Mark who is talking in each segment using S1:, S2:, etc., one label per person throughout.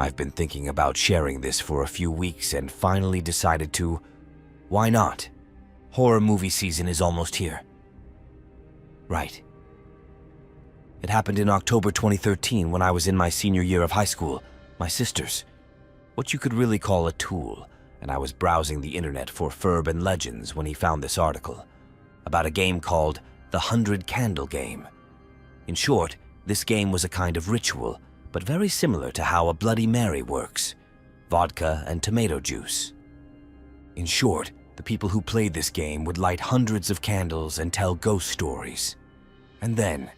S1: I've been thinking about sharing this for a few weeks and finally decided to. Why not? Horror movie season is almost here. Right. It happened in October 2013 when I was in my senior year of high school, my sister's. What you could really call a tool, and I was browsing the internet for urban legends when he found this article about a game called the 100 Candle Game. In short, this game was a kind of ritual, but very similar to how a Bloody Mary works: vodka and tomato juice. In short, the people who played this game would light hundreds of candles and tell ghost stories. And then,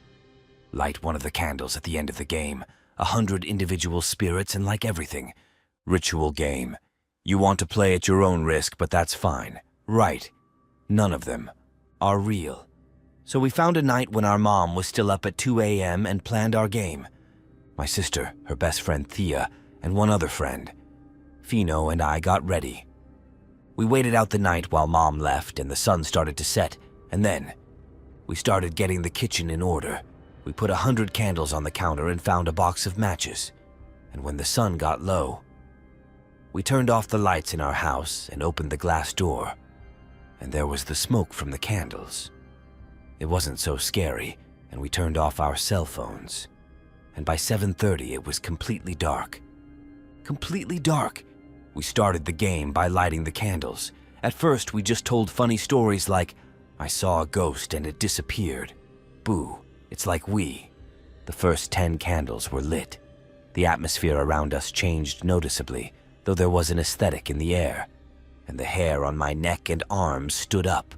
S1: light one of the candles at the end of the game, 100 individual spirits, and like everything, ritual game. You want to play at your own risk, but that's fine. Right. None of them are real. So we found a night when our mom was still up at 2 a.m. and planned our game. My sister, her best friend Thea, and one other friend, Fino, and I got ready. We waited out the night while Mom left and the sun started to set, and then we started getting the kitchen in order. We put 100 candles on the counter and found a box of matches. And when the sun got low, we turned off the lights in our house and opened the glass door, and there was the smoke from the candles. It wasn't so scary, and we turned off our cell phones. And by 7:30, it was completely dark. Completely dark. We started the game by lighting the candles. At first, we just told funny stories like, "I saw a ghost and it disappeared. Boo, it's like we." The first 10 candles were lit. The atmosphere around us changed noticeably, though there was an aesthetic in the air, and the hair on my neck and arms stood up.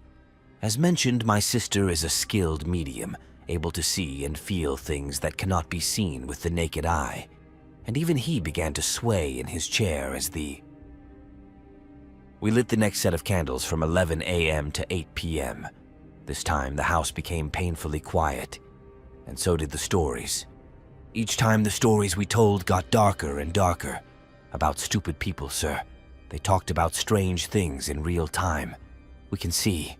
S1: As mentioned, my sister is a skilled medium, able to see and feel things that cannot be seen with the naked eye, and even he began to sway in his chair as We lit the next set of candles from 11 a.m. to 8 p.m. This time, the house became painfully quiet, and so did the stories. Each time the stories we told got darker and darker. About stupid people, sir. They talked about strange things in real time. We can see.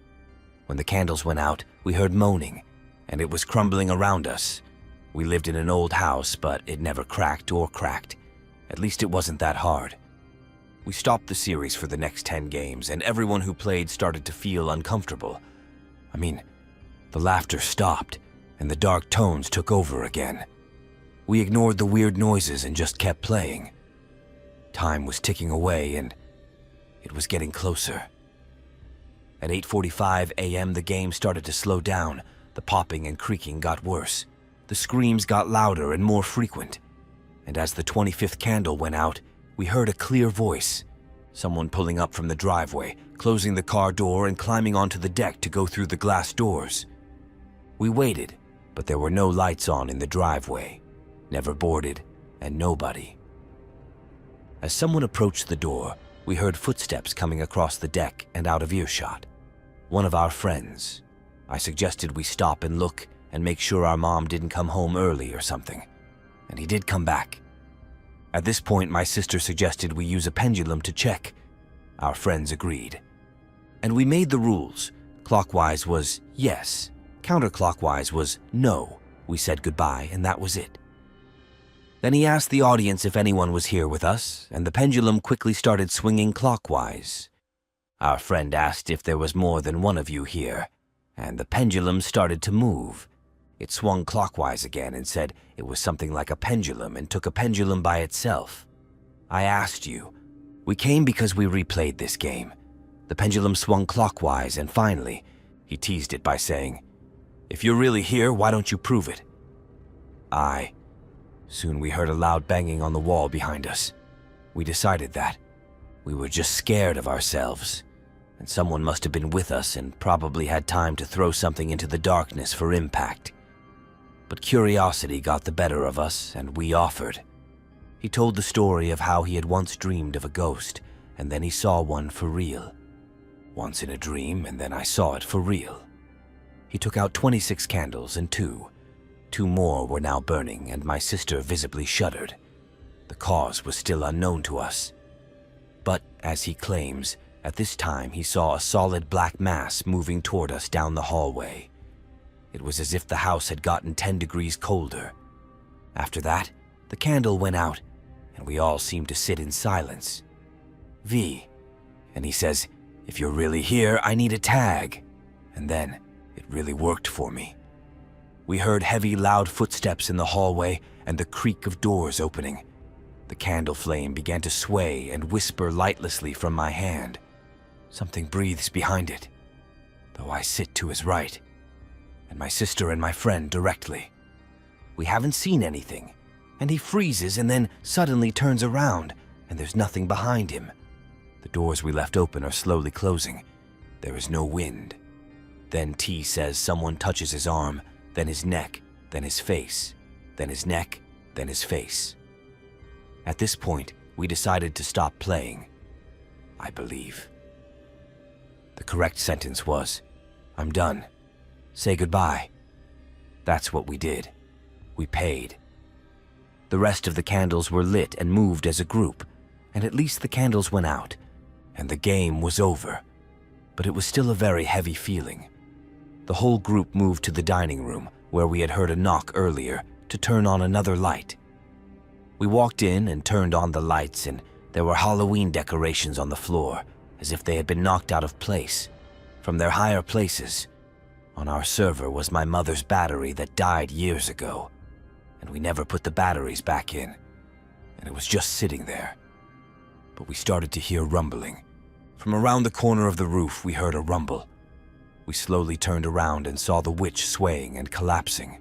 S1: When the candles went out, we heard moaning, and it was crumbling around us. We lived in an old house, but it never cracked or cracked. At least it wasn't that hard. We stopped the series for the next 10 games, and everyone who played started to feel uncomfortable. I mean, the laughter stopped, and the dark tones took over again. We ignored the weird noises and just kept playing. Time was ticking away, and it was getting closer. At 8:45 a.m., the game started to slow down. The popping and creaking got worse. The screams got louder and more frequent. And as the 25th candle went out, we heard a clear voice. Someone pulling up from the driveway, closing the car door and climbing onto the deck to go through the glass doors. We waited, but there were no lights on in the driveway. Never boarded, and nobody. As someone approached the door, we heard footsteps coming across the deck and out of earshot. One of our friends. I suggested we stop and look and make sure our mom didn't come home early or something. And he did come back. At this point, my sister suggested we use a pendulum to check. Our friends agreed. And we made the rules. Clockwise was yes. Counterclockwise was no. We said goodbye, and that was it. Then he asked the audience if anyone was here with us, and the pendulum quickly started swinging clockwise. Our friend asked if there was more than one of you here, and the pendulum started to move. It swung clockwise again and said it was something like a pendulum and took a pendulum by itself. I asked you. We came because we replayed this game. The pendulum swung clockwise, and finally, he teased it by saying, "If you're really here, why don't you prove it?" Soon we heard a loud banging on the wall behind us. We decided that. We were just scared of ourselves, and someone must have been with us and probably had time to throw something into the darkness for impact. But curiosity got the better of us, and we offered. He told the story of how he had once dreamed of a ghost, and then he saw one for real. Once in a dream, and then I saw it for real. He took out 26 candles and two more were now burning, and my sister visibly shuddered. The cause was still unknown to us. But, as he claims, at this time he saw a solid black mass moving toward us down the hallway. It was as if the house had gotten 10 degrees colder. After that, the candle went out, and we all seemed to sit in silence. V, and he says, "If you're really here, I need a tag." And then it really worked for me. We heard heavy, loud footsteps in the hallway and the creak of doors opening. The candle flame began to sway and whisper lightlessly from my hand. Something breathes behind it, though I sit to his right, and my sister and my friend directly. We haven't seen anything, and he freezes and then suddenly turns around, and there's nothing behind him. The doors we left open are slowly closing. There is no wind. Then T says someone touches his arm, then his neck, then his face, then his neck, then his face. At this point, we decided to stop playing, I believe. The correct sentence was, "I'm done. Say goodbye." That's what we did. We paid. The rest of the candles were lit and moved as a group, and at least the candles went out, and the game was over. But it was still a very heavy feeling. The whole group moved to the dining room, where we had heard a knock earlier, to turn on another light. We walked in and turned on the lights, and there were Halloween decorations on the floor, as if they had been knocked out of place, from their higher places. On our server was my mother's battery that died years ago, and we never put the batteries back in, and it was just sitting there. But we started to hear rumbling. From around the corner of the roof, we heard a rumble. We slowly turned around and saw the witch swaying and collapsing.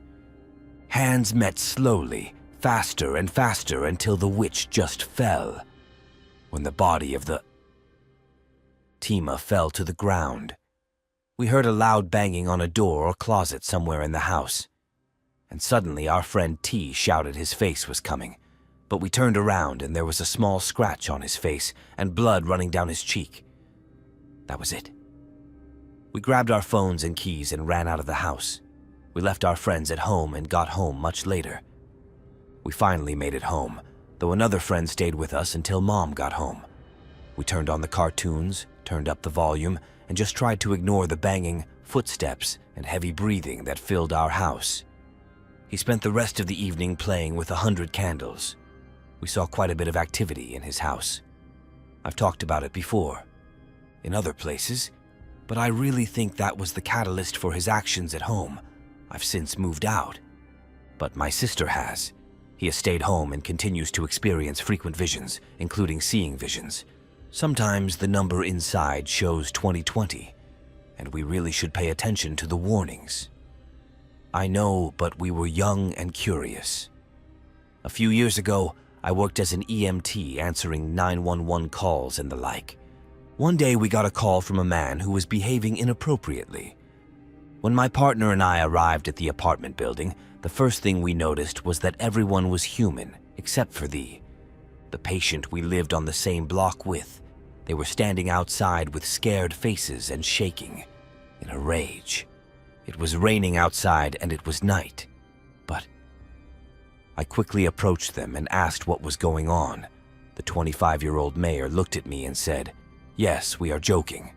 S1: Hands met slowly, faster and faster, until the witch just fell. When the body of the Tima fell to the ground, we heard a loud banging on a door or closet somewhere in the house. And suddenly our friend T shouted his face was coming, but we turned around and there was a small scratch on his face and blood running down his cheek. That was it. We grabbed our phones and keys and ran out of the house. We left our friends at home and got home much later. We finally made it home, though another friend stayed with us until Mom got home. We turned on the cartoons, turned up the volume, and just tried to ignore the banging, footsteps, and heavy breathing that filled our house. He spent the rest of the evening playing with 100 candles. We saw quite a bit of activity in his house. I've talked about it before, in other places, but I really think that was the catalyst for his actions at home. I've since moved out, but my sister has. He has stayed home and continues to experience frequent visions, including seeing visions. Sometimes the number inside shows 2020, and we really should pay attention to the warnings. I know, but we were young and curious. A few years ago, I worked as an EMT answering 911 calls and the like. One day we got a call from a man who was behaving inappropriately. When my partner and I arrived at the apartment building, the first thing we noticed was that everyone was human, except for the patient we lived on the same block with. They were standing outside with scared faces and shaking, in a rage. It was raining outside and it was night, but I quickly approached them and asked what was going on. The 25-year-old mayor looked at me and said, "Yes, we are joking."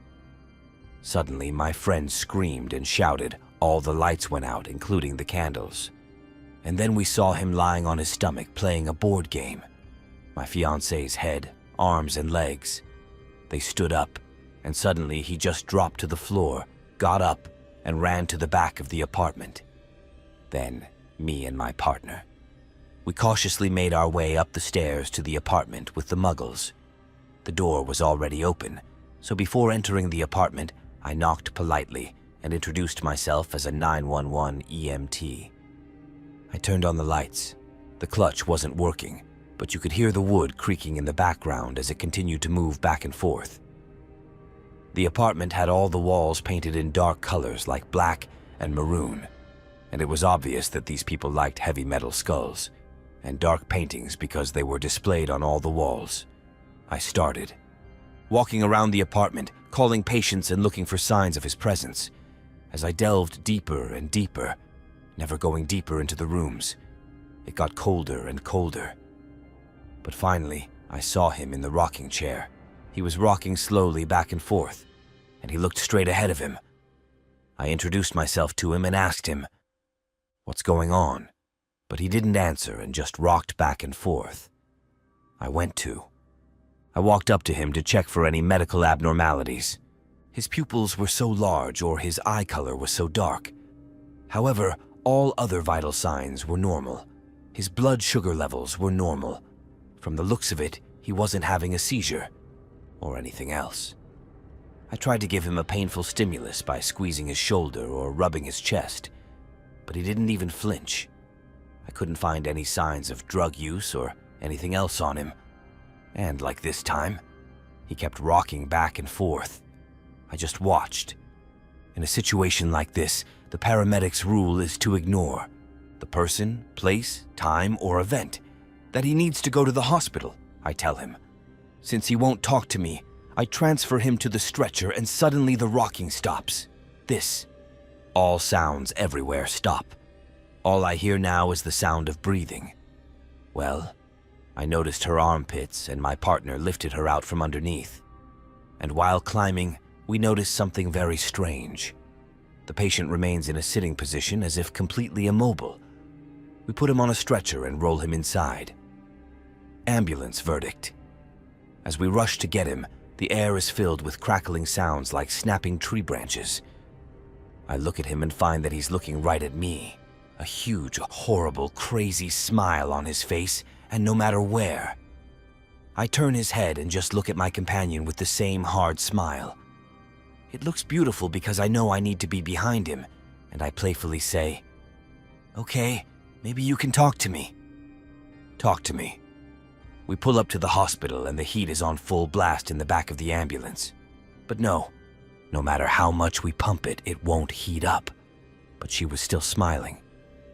S1: Suddenly, my friend screamed and shouted. All the lights went out, including the candles. And then we saw him lying on his stomach playing a board game. My fiancé's head, arms, and legs. They stood up, and suddenly he just dropped to the floor, got up, and ran to the back of the apartment. Then, me and my partner. We cautiously made our way up the stairs to the apartment with the muggles. The door was already open, so before entering the apartment, I knocked politely and introduced myself as a 911 EMT. I turned on the lights. The clutch wasn't working, but you could hear the wood creaking in the background as it continued to move back and forth. The apartment had all the walls painted in dark colors like black and maroon, and it was obvious that these people liked heavy metal skulls and dark paintings because they were displayed on all the walls. I started, walking around the apartment, calling patients and looking for signs of his presence. As I delved deeper and deeper, never going deeper into the rooms, it got colder and colder. But finally, I saw him in the rocking chair. He was rocking slowly back and forth, and he looked straight ahead of him. I introduced myself to him and asked him, "What's going on?" But he didn't answer and just rocked back and forth. I went to. I walked up to him to check for any medical abnormalities. His pupils were so large or his eye color was so dark. However, all other vital signs were normal. His blood sugar levels were normal. From the looks of it, he wasn't having a seizure or anything else. I tried to give him a painful stimulus by squeezing his shoulder or rubbing his chest, but he didn't even flinch. I couldn't find any signs of drug use or anything else on him. And like this time, he kept rocking back and forth. I just watched. In a situation like this, the paramedics' rule is to ignore the person, place, time, or event. That he needs to go to the hospital, I tell him. Since he won't talk to me, I transfer him to the stretcher and suddenly the rocking stops. All sounds everywhere stop. All I hear now is the sound of breathing. Well, I noticed her armpits and my partner lifted her out from underneath. And while climbing, we noticed something very strange. The patient remains in a sitting position as if completely immobile. We put him on a stretcher and roll him inside. Ambulance verdict. As we rush to get him, the air is filled with crackling sounds like snapping tree branches. I look at him and find that he's looking right at me. A huge, horrible, crazy smile on his face, and no matter where. I turn his head and just look at my companion with the same hard smile. It looks beautiful because I know I need to be behind him, and I playfully say, "Okay, maybe you can talk to me." Talk to me. We pull up to the hospital and the heat is on full blast in the back of the ambulance. But no matter how much we pump it, it won't heat up. But she was still smiling,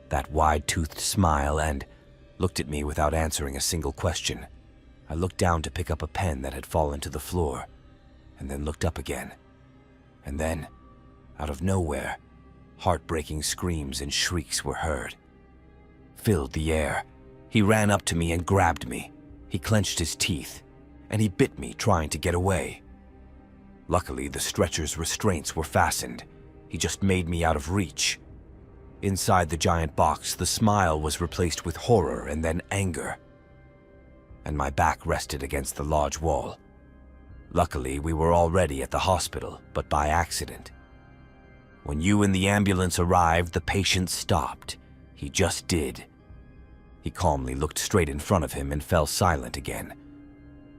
S1: that wide-toothed smile, and looked at me without answering a single question. I looked down to pick up a pen that had fallen to the floor, and then looked up again. And then, out of nowhere, heartbreaking screams and shrieks were heard. Filled the air. He ran up to me and grabbed me. He clenched his teeth, and he bit me trying to get away. Luckily, the stretcher's restraints were fastened. He just made me out of reach. Inside the giant box, the smile was replaced with horror and then anger. And my back rested against the large wall. Luckily, we were already at the hospital, but by accident. When you and the ambulance arrived, the patient stopped. He just did. He calmly looked straight in front of him and fell silent again.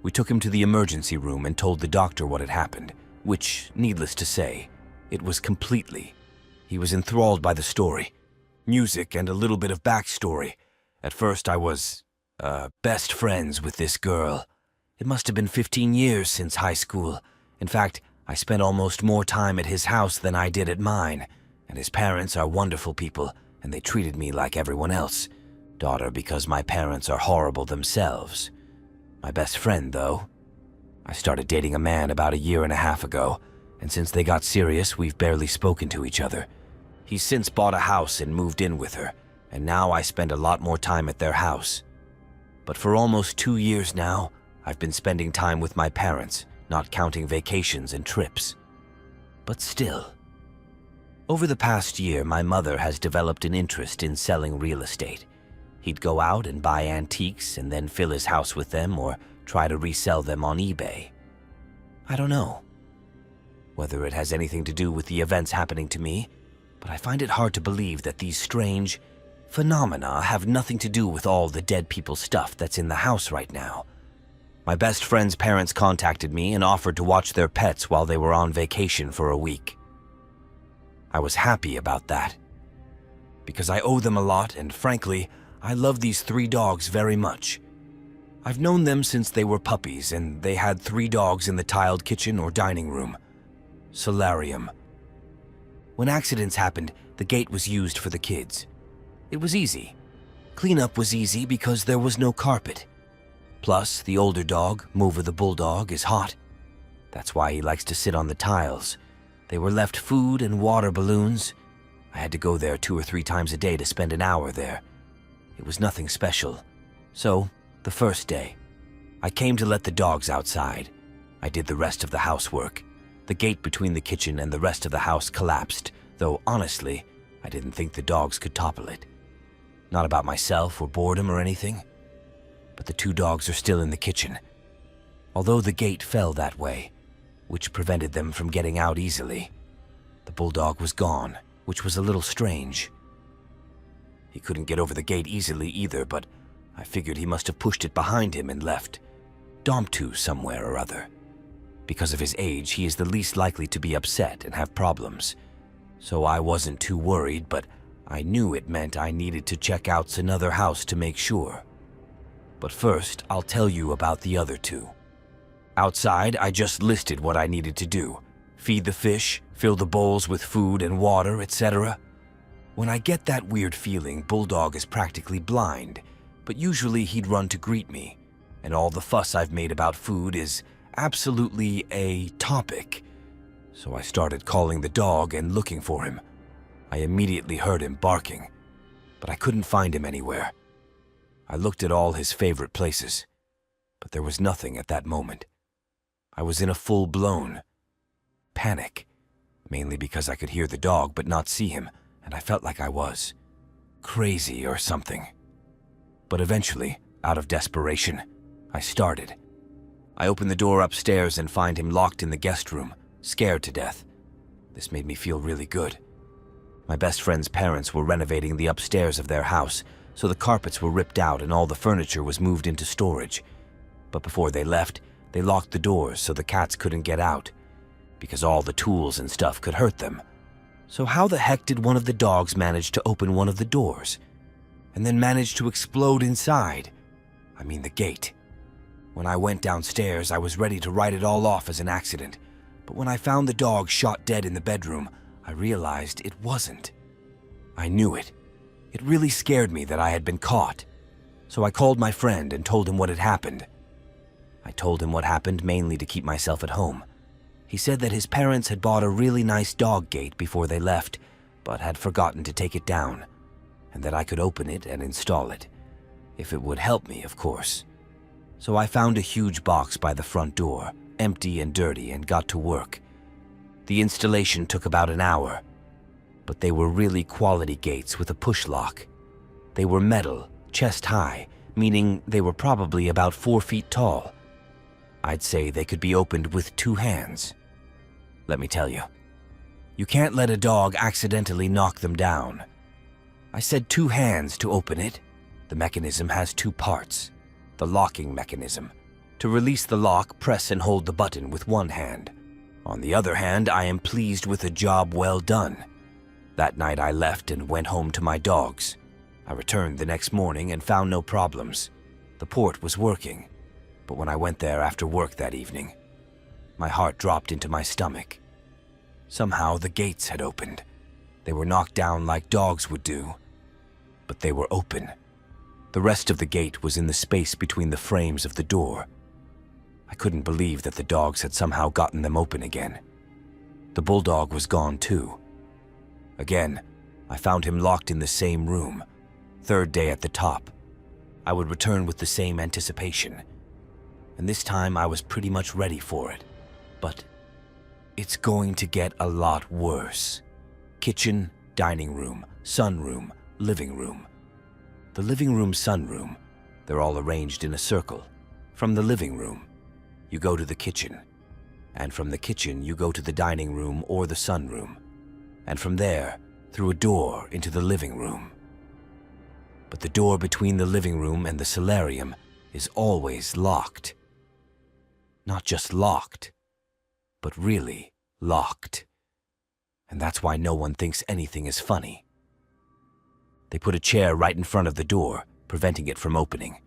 S1: We took him to the emergency room and told the doctor what had happened, which, needless to say, it was completely. He was enthralled by the story, music, and a little bit of backstory. At first I was, best friends with this girl. It must have been 15 years since high school. In fact, I spent almost more time at his house than I did at mine, and his parents are wonderful people, and they treated me like everyone else. Daughter, because my parents are horrible themselves. My best friend, though. I started dating a man about 1.5 years ago, and since they got serious, we've barely spoken to each other. He's since bought a house and moved in with her, and now I spend a lot more time at their house. But for almost 2 years now, I've been spending time with my parents, not counting vacations and trips. But still. Over the past year, my mother has developed an interest in selling real estate. He'd go out and buy antiques and then fill his house with them or try to resell them on eBay. I don't know whether it has anything to do with the events happening to me, but I find it hard to believe that these strange phenomena have nothing to do with all the dead people stuff that's in the house right now. My best friend's parents contacted me and offered to watch their pets while they were on vacation for a week. I was happy about that, because I owe them a lot, and frankly, I love these 3 dogs very much. I've known them since they were puppies, and they had 3 dogs in the tiled kitchen or dining room. Solarium. When accidents happened, the gate was used for the kids. It was easy. Cleanup was easy because there was no carpet. Plus, the older dog, Mover the bulldog, is hot. That's why he likes to sit on the tiles. They were left food and water balloons. I had to go there 2 or 3 times a day to spend an hour there. It was nothing special. So, the first day, I came to let the dogs outside. I did the rest of the housework. The gate between the kitchen and the rest of the house collapsed, though honestly, I didn't think the dogs could topple it. Not about myself or boredom or anything. but the 2 dogs are still in the kitchen. Although the gate fell that way, which prevented them from getting out easily, the bulldog was gone, which was a little strange. He couldn't get over the gate easily either, but I figured he must have pushed it behind him and left, Domptu somewhere or other. Because of his age, he is the least likely to be upset and have problems. So I wasn't too worried, but I knew it meant I needed to check out another house to make sure. But first, I'll tell you about the other 2. Outside, I just listed what I needed to do. Feed the fish, fill the bowls with food and water, etc. When I get that weird feeling, Bulldog is practically blind, but usually he'd run to greet me, and all the fuss I've made about food is absolutely a topic. So I started calling the dog and looking for him. I immediately heard him barking, but I couldn't find him anywhere. I looked at all his favorite places, but there was nothing at that moment. I was in a full-blown panic, mainly because I could hear the dog but not see him, and I felt like I was crazy or something. But eventually, out of desperation, I started. I opened the door upstairs and find him locked in the guest room, scared to death. This made me feel really good. My best friend's parents were renovating the upstairs of their house, so the carpets were ripped out and all the furniture was moved into storage. But before they left, they locked the doors so the cats couldn't get out, because all the tools and stuff could hurt them. So how the heck did one of the dogs manage to open one of the doors, and then manage to explode inside? I mean the gate. When I went downstairs, I was ready to write it all off as an accident, but when I found the dog shot dead in the bedroom, I realized it wasn't. I knew it. It really scared me that I had been caught. So I called my friend and told him what had happened. I told him what happened mainly to keep myself at home. He said that his parents had bought a really nice dog gate before they left, but had forgotten to take it down, and that I could open it and install it. If it would help me, of course. So I found a huge box by the front door, empty and dirty, and got to work. The installation took about an hour, but they were really quality gates with a push lock. They were metal, chest high, meaning they were probably about 4 feet tall. I'd say they could be opened with 2 hands. Let me tell you, you can't let a dog accidentally knock them down. I said 2 hands to open it. The mechanism has 2 parts. The locking mechanism. To release the lock, press and hold the button with 1 hand. On the other hand, I am pleased with a job well done. That night I left and went home to my dogs. I returned the next morning and found no problems. The port was working, but when I went there after work that evening, my heart dropped into my stomach. Somehow the gates had opened. They were knocked down like dogs would do, but they were open. The rest of the gate was in the space between the frames of the door. I couldn't believe that the dogs had somehow gotten them open again. The bulldog was gone too. Again, I found him locked in the same room, 3rd day at the top. I would return with the same anticipation, and this time I was pretty much ready for it. But it's going to get a lot worse. Kitchen, dining room, sunroom, living room. The living room, sunroom, they're all arranged in a circle. From the living room, you go to the kitchen, and from the kitchen you go to the dining room or the sunroom, and from there, through a door into the living room. But the door between the living room and the solarium is always locked. Not just locked, but really locked. And that's why no one thinks anything is funny. They put a chair right in front of the door, preventing it from opening.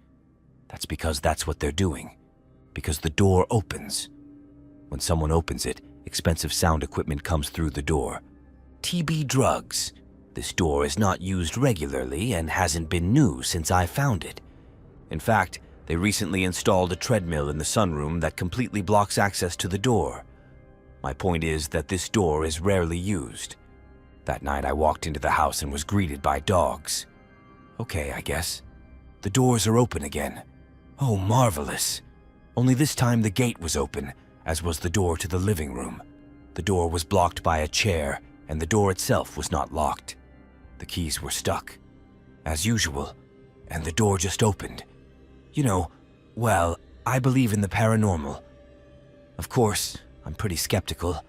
S1: That's because that's what they're doing. Because the door opens. When someone opens it, expensive sound equipment comes through the door. TB drugs. This door is not used regularly and hasn't been new since I found it. In fact, they recently installed a treadmill in the sunroom that completely blocks access to the door. My point is that this door is rarely used. That night I walked into the house and was greeted by dogs. Okay, I guess. The doors are open again. Oh, marvelous. Only this time the gate was open, as was the door to the living room. The door was blocked by a chair, and the door itself was not locked. The keys were stuck, as usual, and the door just opened. You know, well, I believe in the paranormal. Of course, I'm pretty skeptical.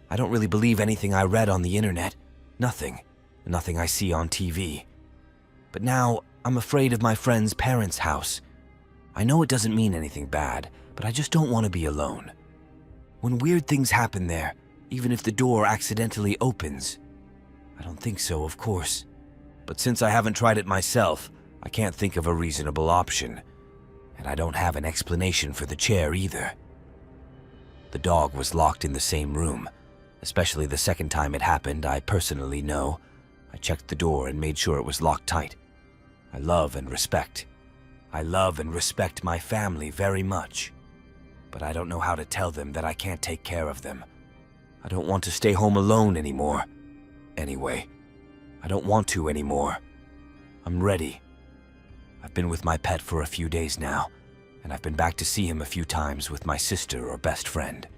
S1: I don't really believe anything I read on the internet. Nothing I see on TV. But now, I'm afraid of my friend's parents' house. I know it doesn't mean anything bad, but I just don't want to be alone. When weird things happen there, even if the door accidentally opens. I don't think so, of course. But since I haven't tried it myself, I can't think of a reasonable option. And I don't have an explanation for the chair either. The dog was locked in the same room. Especially the second time it happened, I personally know. I checked the door and made sure it was locked tight. I love and respect my family very much. But I don't know how to tell them that I can't take care of them. I don't want to stay home alone anymore. Anyway, I don't want to anymore. I'm ready. I've been with my pet for a few days now, and I've been back to see him a few times with my sister or best friend,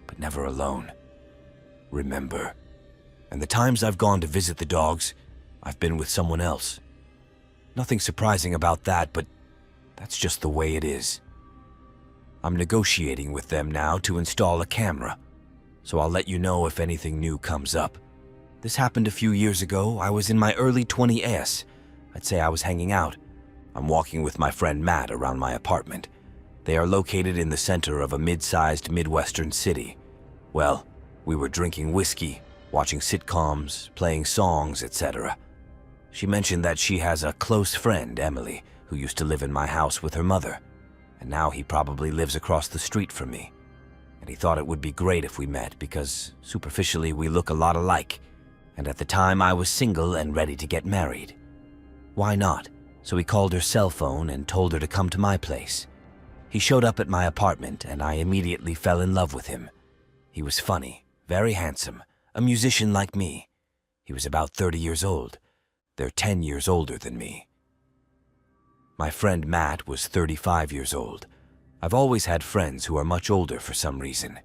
S1: but never alone. Remember. And the times I've gone to visit the dogs, I've been with someone else. Nothing surprising about that, but that's just the way it is. I'm negotiating with them now to install a camera, so I'll let you know if anything new comes up. This happened a few years ago. I was in my early 20s. I'd say I was hanging out. I'm walking with my friend Matt around my apartment. They are located in the center of a mid-sized Midwestern city. Well, we were drinking whiskey, watching sitcoms, playing songs, etc. She mentioned that she has a close friend, Emily, who used to live in my house with her mother, and now he probably lives across the street from me. And he thought it would be great if we met because, superficially, we look a lot alike, and at the time I was single and ready to get married. Why not? So he called her cell phone and told her to come to my place. He showed up at my apartment, and I immediately fell in love with him. He was funny, very handsome, a musician like me. He was about 30 years old. They're 10 years older than me. My friend Matt was 35 years old. I've always had friends who are much older for some reason,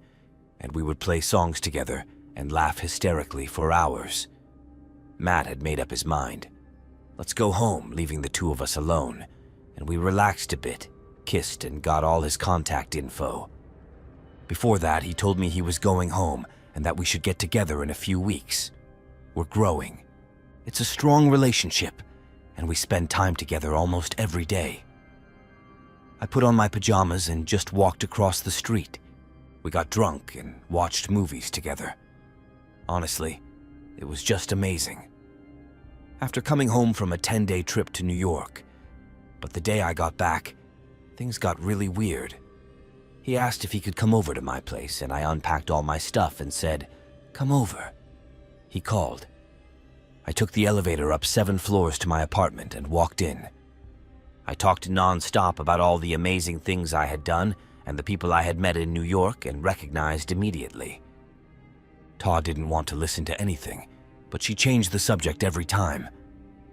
S1: and we would play songs together and laugh hysterically for hours. Matt had made up his mind. Let's go home, leaving the two of us alone, and we relaxed a bit, kissed, and got all his contact info. Before that, he told me he was going home and that we should get together in a few weeks. We're growing. It's a strong relationship, and we spend time together almost every day. I put on my pajamas and just walked across the street. We got drunk and watched movies together. Honestly, it was just amazing. After coming home from a 10-day trip to New York, but the day I got back, things got really weird. He asked if he could come over to my place, and I unpacked all my stuff and said, "Come over." He called. I took the elevator up 7 floors to my apartment and walked in. I talked non-stop about all the amazing things I had done and the people I had met in New York and recognized immediately. Ta didn't want to listen to anything, but she changed the subject every time.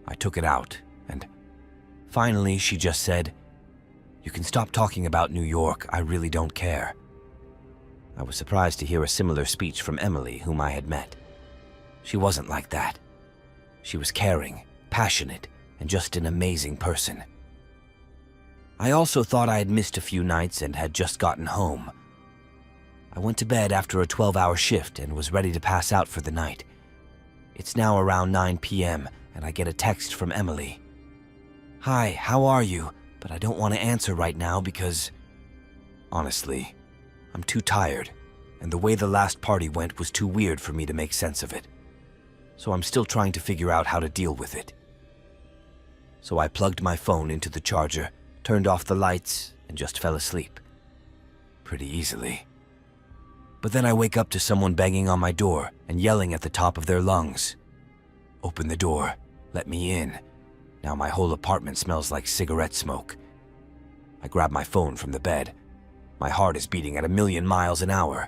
S1: I took it out, and finally she just said, "You can stop talking about New York, I really don't care." I was surprised to hear a similar speech from Emily, whom I had met. She wasn't like that. She was caring, passionate, and just an amazing person. I also thought I had missed a few nights and had just gotten home. I went to bed after a 12-hour shift and was ready to pass out for the night. It's now around 9 p.m. and I get a text from Emily. "Hi, how are you? But I don't want to answer right now because, honestly, I'm too tired, and the way the last party went was too weird for me to make sense of it. So I'm still trying to figure out how to deal with it." So I plugged my phone into the charger, turned off the lights, and just fell asleep. Pretty easily. But then I wake up to someone banging on my door and yelling at the top of their lungs. Open the door, let me in. Now my whole apartment smells like cigarette smoke. I grab my phone from the bed. My heart is beating at 1,000,000 miles an hour.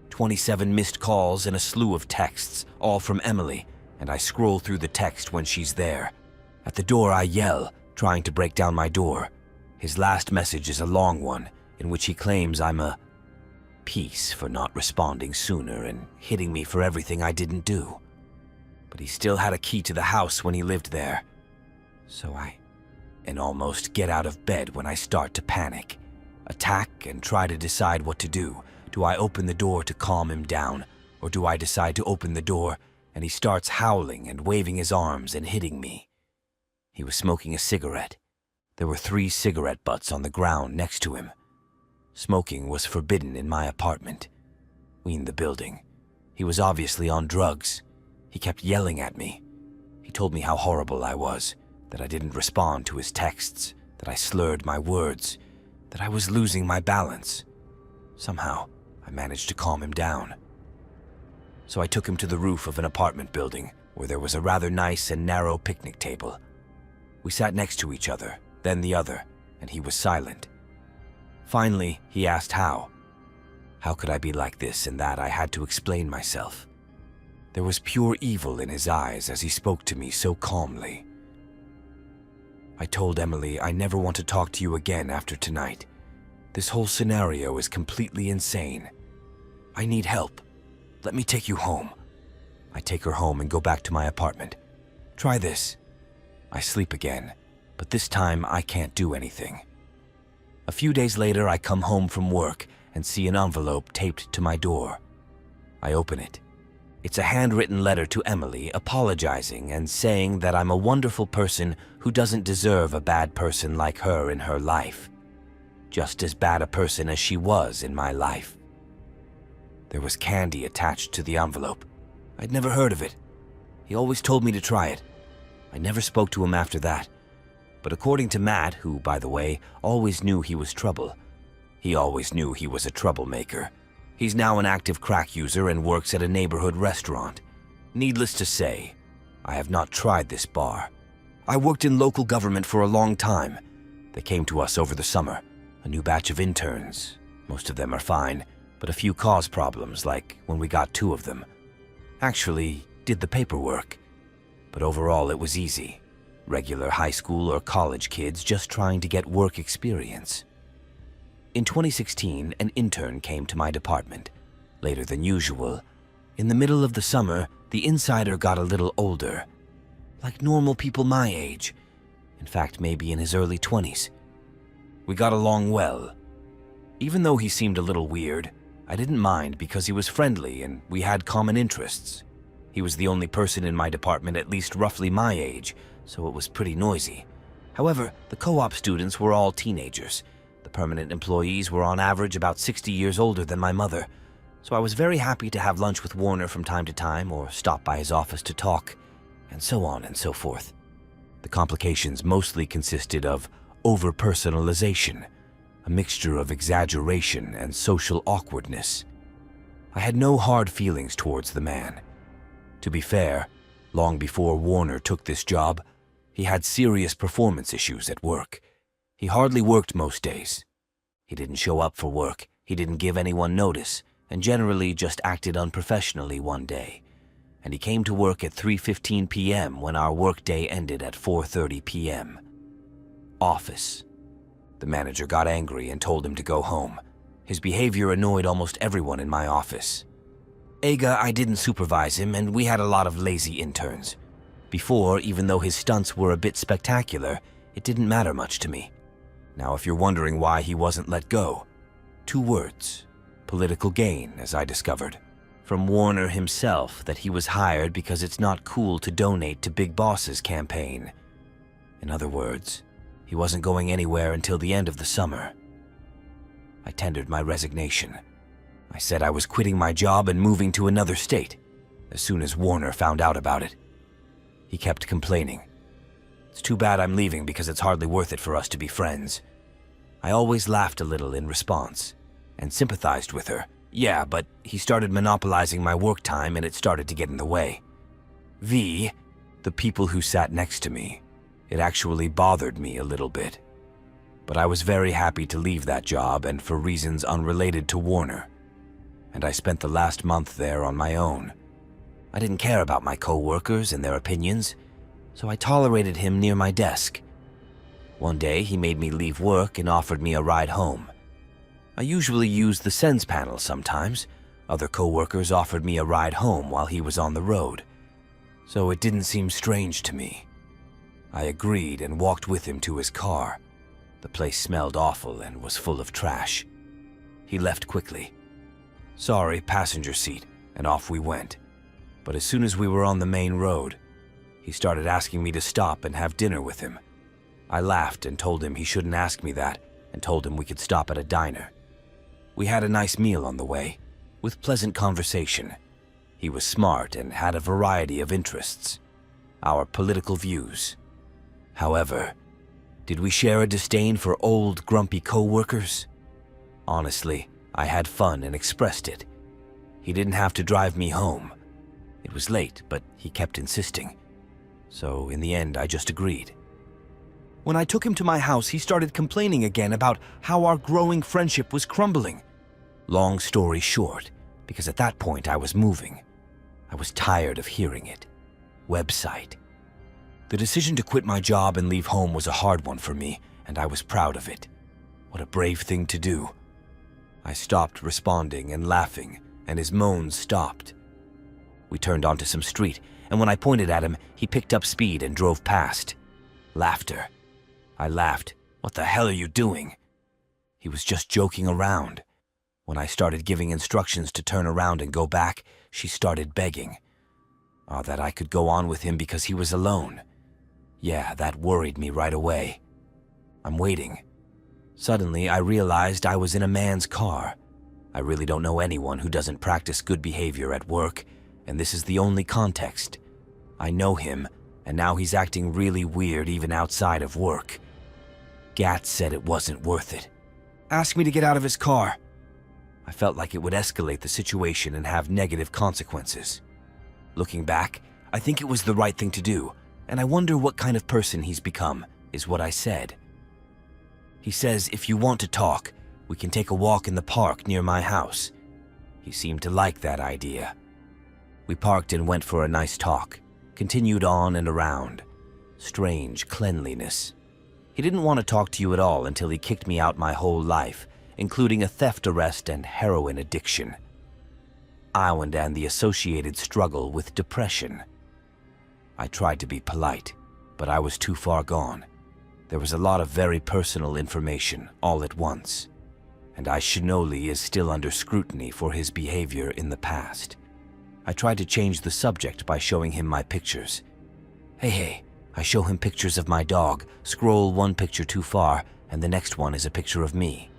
S1: 27 missed calls and a slew of texts, all from Emily, and I scroll through the text when she's there. At the door I yell, trying to break down my door. His last message is a long one, in which he claims I'm a piece for not responding sooner and hitting me for everything I didn't do. But he still had a key to the house when he lived there. So I and almost get out of bed when I start to panic, attack, and try to decide what to do. Do I open the door to calm him down, or do I decide to open the door and he starts howling and waving his arms and hitting me? He was smoking a cigarette. There were 3 cigarette butts on the ground next to him. Smoking was forbidden in my apartment. We in the building. He was obviously on drugs. He kept yelling at me. He told me how horrible I was, that I didn't respond to his texts, that I slurred my words, that I was losing my balance. Somehow, I managed to calm him down. So I took him to the roof of an apartment building where there was a rather nice and narrow picnic table. We sat next to each other, then the other, and he was silent. Finally, he asked how. How could I be like this and that? I had to explain myself. There was pure evil in his eyes as he spoke to me so calmly. I told Emily I never want to talk to you again after tonight. This whole scenario is completely insane. I need help. Let me take you home. I take her home and go back to my apartment. Try this. I sleep again, but this time I can't do anything. A few days later, I come home from work and see an envelope taped to my door. I open it. It's a handwritten letter to Emily apologizing and saying that I'm a wonderful person who doesn't deserve a bad person like her in her life. Just as bad a person as she was in my life. There was candy attached to the envelope. I'd never heard of it. He always told me to try it. I never spoke to him after that. But according to Matt, who, by the way, always knew he was trouble, he always knew he was a troublemaker. He's now an active crack user and works at a neighborhood restaurant. Needless to say, I have not tried this bar. I worked in local government for a long time. They came to us over the summer, a new batch of interns. Most of them are fine, but a few cause problems, like when we got 2 of them. Actually, did the paperwork. But overall, it was easy. Regular high school or college kids just trying to get work experience. In 2016, an intern came to my department, later than usual. In the middle of the summer, the insider got a little older, like normal people my age. In fact, maybe in his early 20s. We got along well. Even though he seemed a little weird, I didn't mind because he was friendly and we had common interests. He was the only person in my department at least roughly my age, so it was pretty noisy. However, the co-op students were all teenagers. The permanent employees were on average about 60 years older than my mother, so I was very happy to have lunch with Warner from time to time or stop by his office to talk, and so on and so forth. The complications mostly consisted of over-personalization, a mixture of exaggeration and social awkwardness. I had no hard feelings towards the man. To be fair, long before Warner took this job, he had serious performance issues at work. He hardly worked most days. He didn't show up for work, he didn't give anyone notice, and generally just acted unprofessionally one day. And he came to work at 3:15 p.m. when our workday ended at 4:30 p.m. Office. The manager got angry and told him to go home. His behavior annoyed almost everyone in my office. I didn't supervise him, and we had a lot of lazy interns. Before, even though his stunts were a bit spectacular, it didn't matter much to me. Now, if you're wondering why he wasn't let go, 2 words. Political gain, as I discovered. From Warner himself that he was hired because it's not cool to donate to Big Boss's campaign. In other words, he wasn't going anywhere until the end of the summer. I tendered my resignation. I said I was quitting my job and moving to another state, as soon as Warner found out about it. He kept complaining. It's too bad I'm leaving because it's hardly worth it for us to be friends. I always laughed a little in response, and sympathized with her. Yeah, but he started monopolizing my work time and it started to get in the way. The people who sat next to me, it actually bothered me a little bit. But I was very happy to leave that job and for reasons unrelated to Warner. And I spent the last month there on my own. I didn't care about my co-workers and their opinions, so I tolerated him near my desk. One day, he made me leave work and offered me a ride home. I usually use the Sens panel sometimes. Other co-workers offered me a ride home while he was on the road, so it didn't seem strange to me. I agreed and walked with him to his car. The place smelled awful and was full of trash. He left quickly. Sorry, passenger seat, and off we went. But as soon as we were on the main road, he started asking me to stop and have dinner with him. I laughed and told him he shouldn't ask me that, and told him we could stop at a diner. We had a nice meal on the way, with pleasant conversation. He was smart and had a variety of interests. Our political views. However, did we share a disdain for old, grumpy co-workers? Honestly, I had fun and expressed it. He didn't have to drive me home. It was late, but he kept insisting. So in the end, I just agreed. When I took him to my house, he started complaining again about how our growing friendship was crumbling. Long story short, because at that point I was moving. I was tired of hearing it. Website. The decision to quit my job and leave home was a hard one for me, and I was proud of it. What a brave thing to do. I stopped responding and laughing, and his moans stopped. We turned onto some street, and when I pointed at him, he picked up speed and drove past. Laughter. I laughed. What the hell are you doing? He was just joking around. When I started giving instructions to turn around and go back, she started begging. That I could go on with him because he was alone. Yeah, that worried me right away. I'm waiting. Suddenly, I realized I was in a man's car. I really don't know anyone who doesn't practice good behavior at work, and this is the only context. I know him, and now he's acting really weird even outside of work. Gat said it wasn't worth it. Asked me to get out of his car. I felt like it would escalate the situation and have negative consequences. Looking back, I think it was the right thing to do, and I wonder what kind of person he's become, is what I said. He says if you want to talk, we can take a walk in the park near my house. He seemed to like that idea. We parked and went for a nice talk, continued on and around. Strange cleanliness. He didn't want to talk to you at all until he kicked me out my whole life, including a theft arrest and heroin addiction. Island and the associated struggle with depression. I tried to be polite, but I was too far gone. There was a lot of very personal information all at once, and Aishinoli is still under scrutiny for his behavior in the past. I tried to change the subject by showing him my pictures. Hey, I show him pictures of my dog, scroll one picture too far, and the next one is a picture of me.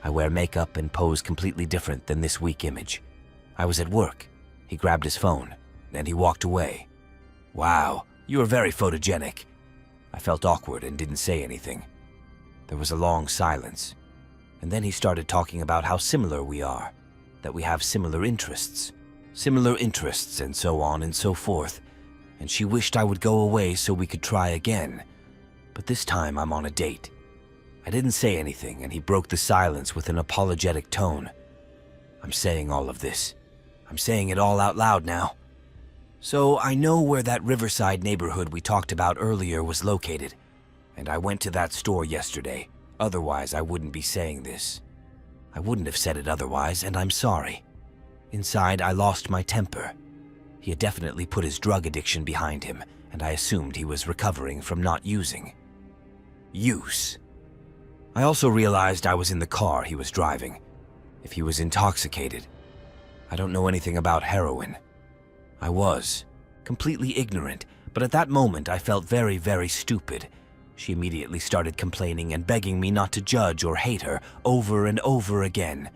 S1: I wear makeup and pose completely different than this weak image. I was at work. He grabbed his phone, and he walked away. Wow, you are very photogenic. I felt awkward and didn't say anything. There was a long silence, and then he started talking about how similar we are, that we have similar interests and so on and so forth, and she wished I would go away so we could try again, but this time I'm on a date. I didn't say anything, and he broke the silence with an apologetic tone. I'm saying all of this. I'm saying it all out loud now. So I know where that Riverside neighborhood we talked about earlier was located, and I went to that store yesterday. Otherwise, I wouldn't be saying this. I wouldn't have said it otherwise, and I'm sorry. Inside, I lost my temper. He had definitely put his drug addiction behind him, and I assumed he was recovering from not using. Use. I also realized I was in the car he was driving. If he was intoxicated. I don't know anything about heroin. I was. Completely ignorant, but at that moment I felt very, very stupid. She immediately started complaining and begging me not to judge or hate her over and over again.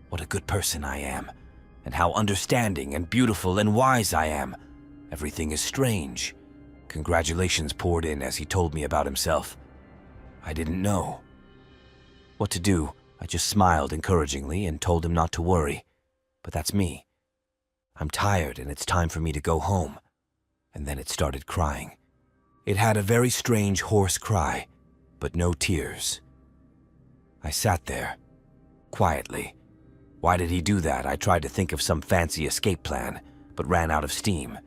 S1: What a good person I am, and how understanding and beautiful and wise I am. Everything is strange. Congratulations poured in as he told me about himself. I didn't know what to do. I just smiled encouragingly and told him not to worry. But that's me. I'm tired and it's time for me to go home. And then it started crying. It had a very strange hoarse cry, but no tears. I sat there, quietly. Why did he do that? I tried to think of some fancy escape plan, but ran out of steam.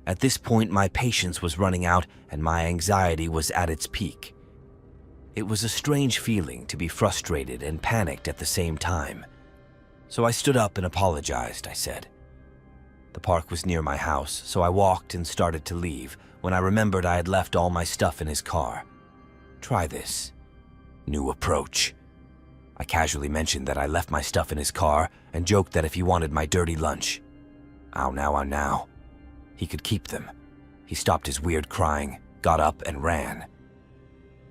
S1: At this point, my patience was running out and my anxiety was at its peak. It was a strange feeling to be frustrated and panicked at the same time. So I stood up and apologized, I said. The park was near my house, so I walked and started to leave, when I remembered I had left all my stuff in his car. Try this. New approach. I casually mentioned that I left my stuff in his car and joked that if he wanted my dirty lunch. Ow now, ow now. He could keep them. He stopped his weird crying, got up, and ran.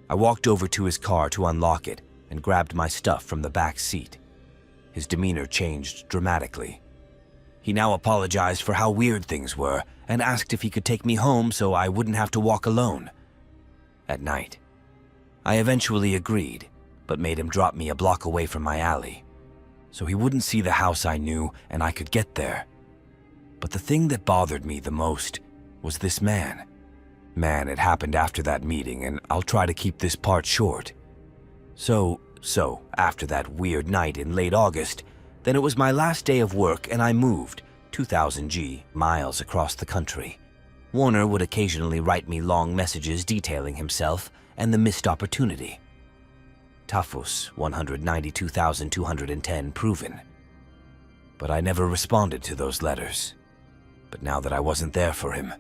S1: I walked over to his car to unlock it and grabbed my stuff from the back seat. His demeanor changed dramatically. He now apologized for how weird things were and asked if he could take me home so I wouldn't have to walk alone. At night. I eventually agreed, but made him drop me a block away from my alley, so he wouldn't see the house I knew and I could get there. But the thing that bothered me the most was this man. Man, it happened after that meeting, and I'll try to keep this part short. So, after that weird night in late August, then it was my last day of work and I moved 2,000 miles across the country. Warner would occasionally write me long messages detailing himself and the missed opportunity. Tafus 192,210 proven. But I never responded to those letters. But now that I wasn't there for him,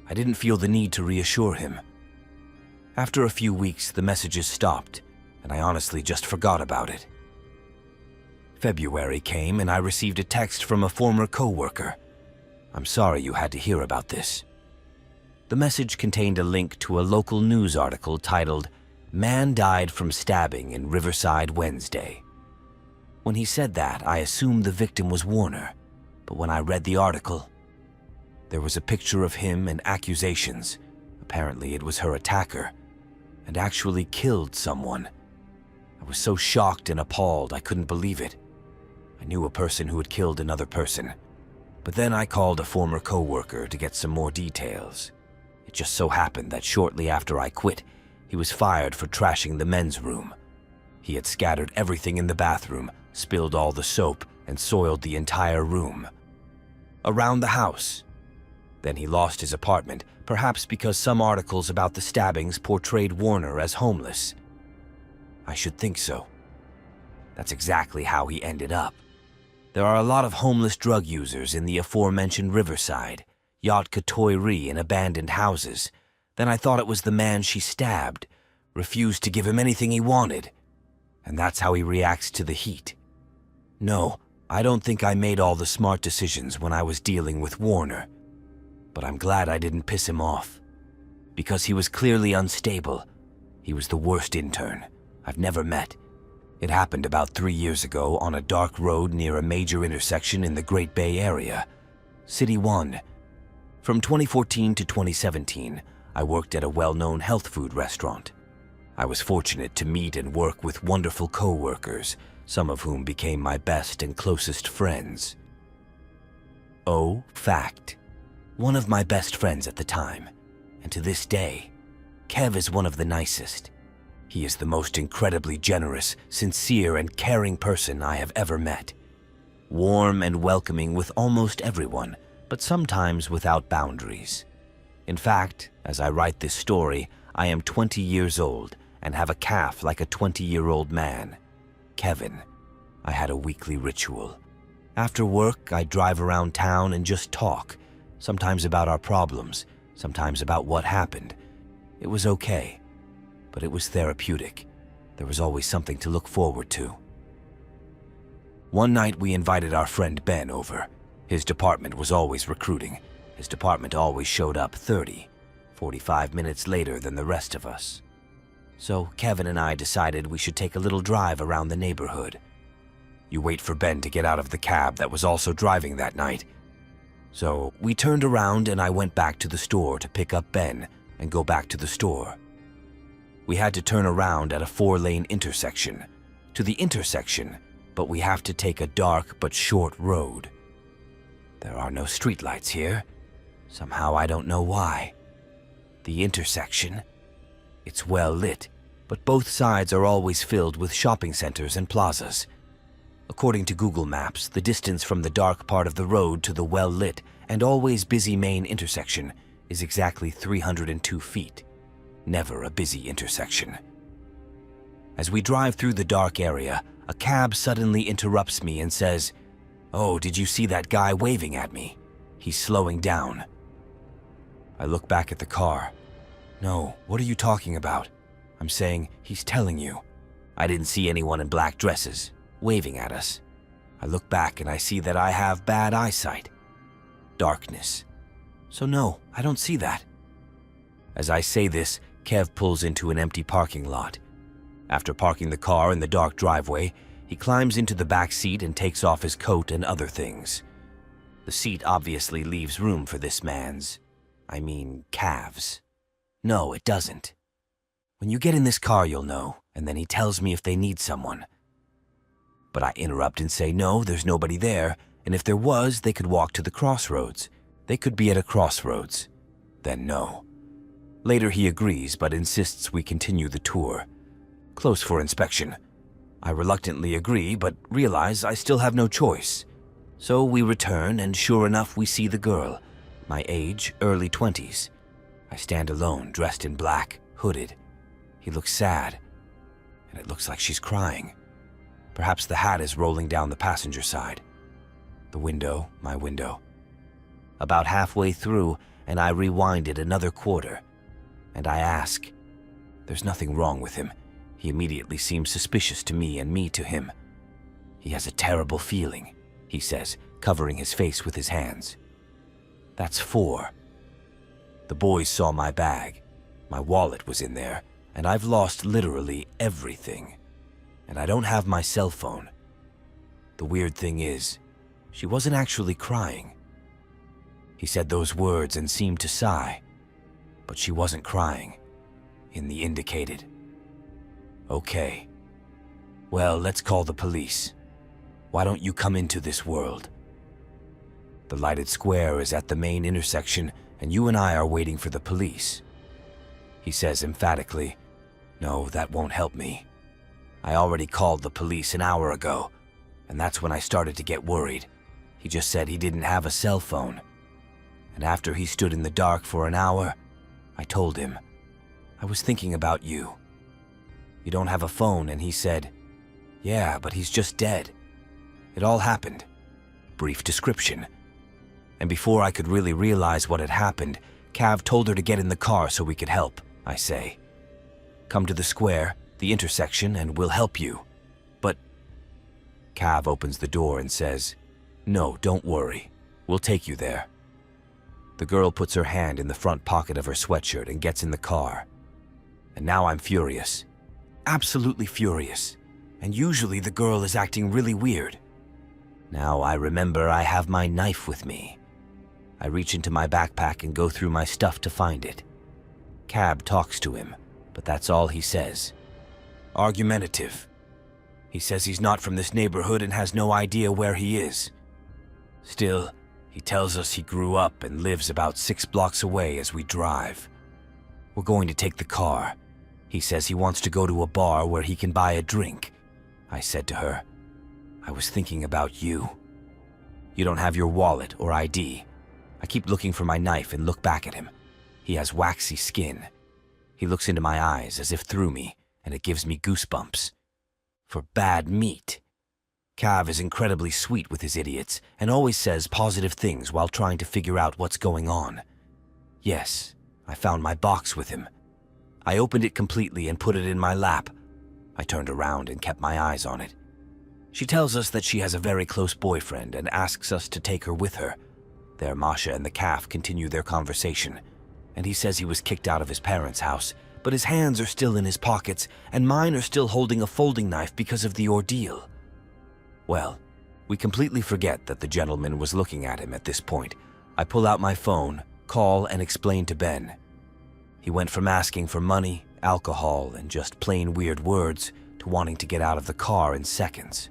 S1: I didn't feel the need to reassure him. After a few weeks, the messages stopped, and I honestly just forgot about it. February came and I received a text from a former coworker. I'm sorry you had to hear about this. The message contained a link to a local news article titled, "Man Died from Stabbing in Riverside Wednesday." When he said that, I assumed the victim was Warner, but when I read the article, there was a picture of him and accusations. Apparently it was her attacker, and actually killed someone. I was so shocked and appalled I couldn't believe it. I knew a person who had killed another person, but then I called a former coworker to get some more details. It just so happened that shortly after I quit, he was fired for trashing the men's room. He had scattered everything in the bathroom, spilled all the soap, and soiled the entire room. Around the house. Then he lost his apartment, perhaps because some articles about the stabbings portrayed Warner as homeless. I should think so. That's exactly how he ended up. There are a lot of homeless drug users in the aforementioned Riverside, Yat-Katoy-Ri, in abandoned houses. Then I thought it was the man she stabbed, refused to give him anything he wanted. And that's how he reacts to the heat. No, I don't think I made all the smart decisions when I was dealing with Warner. But I'm glad I didn't piss him off. Because he was clearly unstable. He was the worst intern I've never met. It happened about 3 years ago on a dark road near a major intersection in the Great Bay Area. City 1. From 2014 to 2017, I worked at a well-known health food restaurant. I was fortunate to meet and work with wonderful co-workers, some of whom became my best and closest friends. Oh, fact. One of my best friends at the time, and to this day, Kev is one of the nicest. He is the most incredibly generous, sincere, and caring person I have ever met. Warm and welcoming with almost everyone, but sometimes without boundaries. In fact, as I write this story, I am 20 years old and have a calf like a 20-year-old man. Kevin. I had a weekly ritual. After work, I'd drive around town and just talk, sometimes about our problems, sometimes about what happened. It was okay, but it was therapeutic. There was always something to look forward to. One night we invited our friend Ben over. His department was always recruiting. His department always showed up 45 minutes later than the rest of us. So Kevin and I decided we should take a little drive around the neighborhood. You wait for Ben to get out of the cab that was also driving that night. So we turned around and I went back to the store to pick up Ben and go back to the store. We had to turn around at a 4-lane intersection. To the intersection, but we have to take a dark but short road. There are no streetlights here. Somehow I don't know why. The intersection, it's well lit, but both sides are always filled with shopping centers and plazas. According to Google Maps, the distance from the dark part of the road to the well-lit and always busy main intersection is exactly 302 feet. Never a busy intersection. As we drive through the dark area, a cab suddenly interrupts me and says, "Oh, did you see that guy waving at me? He's slowing down." I look back at the car. No, what are you talking about? I'm saying, he's telling you. I didn't see anyone in black dresses, waving at us. I look back and I see that I have bad eyesight. Darkness. So no, I don't see that. As I say this, Kev pulls into an empty parking lot. After parking the car in the dark driveway, he climbs into the back seat and takes off his coat and other things. The seat obviously leaves room for this man's, calves. No, it doesn't. When you get in this car, you'll know, and then he tells me if they need someone. But I interrupt and say no, there's nobody there, and if there was, they could walk to the crossroads. They could be at a crossroads. Then no. Later he agrees, but insists we continue the tour. Close for inspection. I reluctantly agree, but realize I still have no choice. So we return, and sure enough, we see the girl. My age, early 20s. I stand alone, dressed in black, hooded. He looks sad, and it looks like she's crying. Perhaps the hat is rolling down the passenger side. The window, my window. About halfway through, and I rewind it another quarter. And I ask. There's nothing wrong with him. He immediately seems suspicious to me and me to him. He has a terrible feeling, he says, covering his face with his hands. That's 4. The boys saw my bag. My wallet was in there, and I've lost literally everything. And I don't have my cell phone. The weird thing is, she wasn't actually crying. He said those words and seemed to sigh, but she wasn't crying, in the indicated. Okay. Well, let's call the police. Why don't you come into this world? The lighted square is at the main intersection, and you and I are waiting for the police. He says emphatically, no, that won't help me. I already called the police an hour ago, and that's when I started to get worried. He just said he didn't have a cell phone. And after he stood in the dark for an hour, I told him, I was thinking about you. You don't have a phone, and he said, yeah, but he's just dead. It all happened. Brief description. And before I could really realize what had happened, Cav told her to get in the car so we could help, I say. Come to the square, the intersection, and we'll help you. But Cav opens the door and says, no, don't worry. We'll take you there. The girl puts her hand in the front pocket of her sweatshirt and gets in the car. And now I'm furious. Absolutely furious. And usually the girl is acting really weird. Now I remember I have my knife with me. I reach into my backpack and go through my stuff to find it. Cab talks to him, but that's all he says. Argumentative. He says he's not from this neighborhood and has no idea where he is. Still, he tells us he grew up and lives about 6 blocks away as we drive. We're going to take the car. He says he wants to go to a bar where he can buy a drink. I said to her, I was thinking about you. You don't have your wallet or ID. I keep looking for my knife and look back at him. He has waxy skin. He looks into my eyes as if through me, and it gives me goosebumps. For bad meat. Cav is incredibly sweet with his idiots and always says positive things while trying to figure out what's going on. Yes, I found my box with him. I opened it completely and put it in my lap. I turned around and kept my eyes on it. She tells us that she has a very close boyfriend and asks us to take her with her. There, Masha and the calf continue their conversation, and he says he was kicked out of his parents' house, but his hands are still in his pockets, and mine are still holding a folding knife because of the ordeal. Well, we completely forget that the gentleman was looking at him at this point. I pull out my phone, call, and explain to Ben. He went from asking for money, alcohol, and just plain weird words to wanting to get out of the car in seconds.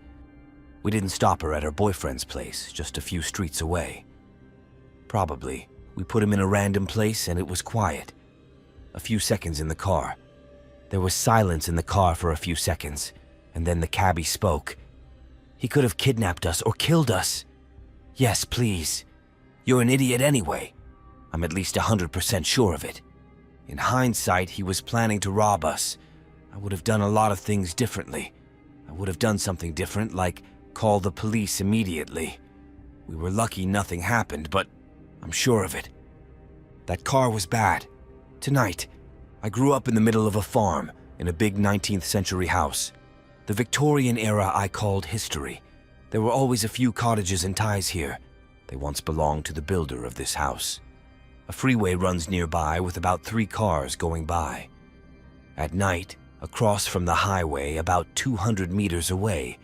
S1: We didn't stop her at her boyfriend's place, just a few streets away. Probably, we put him in a random place and it was quiet. A few seconds in the car. There was silence in the car for a few seconds, and then the cabbie spoke. He could have kidnapped us or killed us. Yes, please. You're an idiot anyway. I'm at least 100% sure of it. In hindsight, he was planning to rob us. I would have done a lot of things differently. I would have done something different, like call the police immediately. We were lucky nothing happened, but I'm sure of it. That car was bad. Tonight, I grew up in the middle of a farm in a big 19th century house. The Victorian era I called history. There were always a few cottages and ties here. They once belonged to the builder of this house. A freeway runs nearby with about 3 cars going by. At night, across from the highway, about 200 meters away,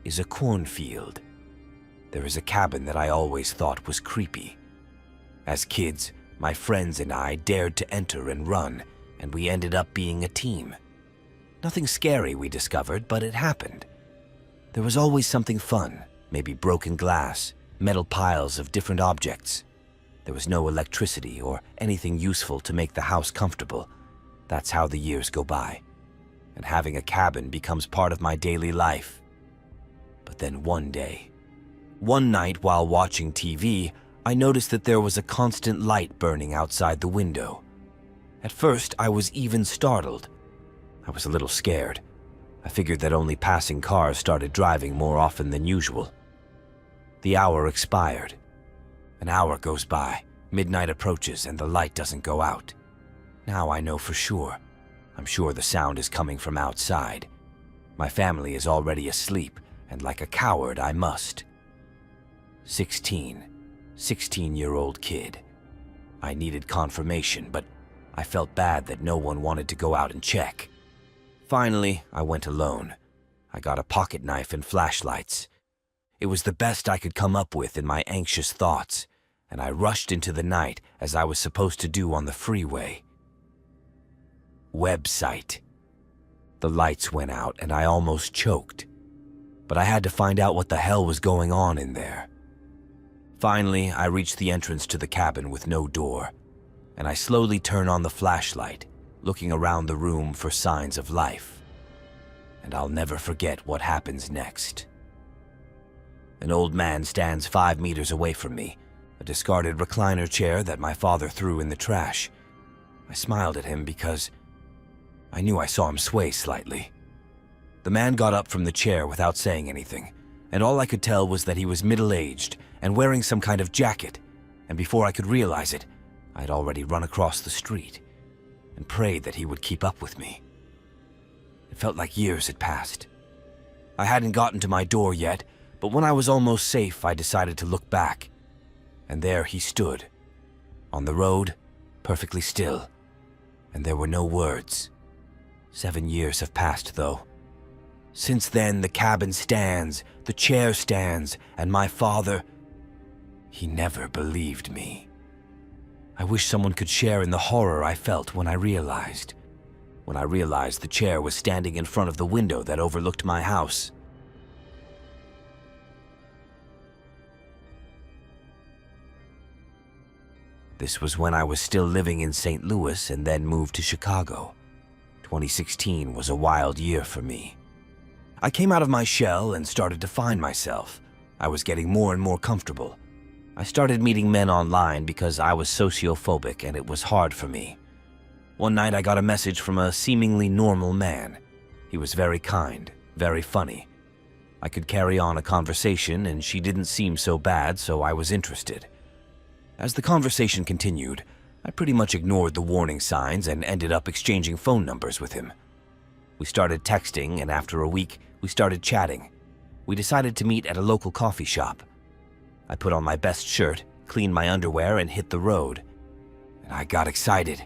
S1: is a cornfield. There is a cabin that I always thought was creepy. As kids, my friends and I dared to enter and run, and we ended up being a team. Nothing scary, we discovered, but it happened. There was always something fun, maybe broken glass, metal piles of different objects. There was no electricity or anything useful to make the house comfortable. That's how the years go by. And having a cabin becomes part of my daily life. But then one night while watching TV, I noticed that there was a constant light burning outside the window. At first, I was even startled. I was a little scared. I figured that only passing cars started driving more often than usual. The hour expired. An hour goes by, midnight approaches, and the light doesn't go out. Now I know for sure. I'm sure the sound is coming from outside. My family is already asleep, and like a coward, I must. 16-year-old kid. I needed confirmation, but I felt bad that no one wanted to go out and check. Finally, I went alone. I got a pocket knife and flashlights. It was the best I could come up with in my anxious thoughts, and I rushed into the night as I was supposed to do on the freeway. Website. The lights went out and I almost choked, but I had to find out what the hell was going on in there. Finally, I reached the entrance to the cabin with no door, and I slowly turn on the flashlight, looking around the room for signs of life. And I'll never forget what happens next. An old man stands 5 meters away from me, a discarded recliner chair that my father threw in the trash. I smiled at him because I knew I saw him sway slightly. The man got up from the chair without saying anything, and all I could tell was that he was middle-aged and wearing some kind of jacket, and before I could realize it, I'd already run across the street and prayed that he would keep up with me. It felt like years had passed. I hadn't gotten to my door yet, but when I was almost safe, I decided to look back. And there he stood, on the road, perfectly still, and there were no words. 7 years have passed, though. Since then, the cabin stands, the chair stands, and my father, he never believed me. I wish someone could share in the horror I felt when I realized the chair was standing in front of the window that overlooked my house. This was when I was still living in St. Louis and then moved to Chicago. 2016 was a wild year for me. I came out of my shell and started to find myself. I was getting more and more comfortable. I started meeting men online because I was sociophobic and it was hard for me. One night I got a message from a seemingly normal man. He was very kind, very funny. I could carry on a conversation and she didn't seem so bad, so I was interested. As the conversation continued, I pretty much ignored the warning signs and ended up exchanging phone numbers with him. We started texting, and after a week, we started chatting. We decided to meet at a local coffee shop. I put on my best shirt, cleaned my underwear, and hit the road. And I got excited.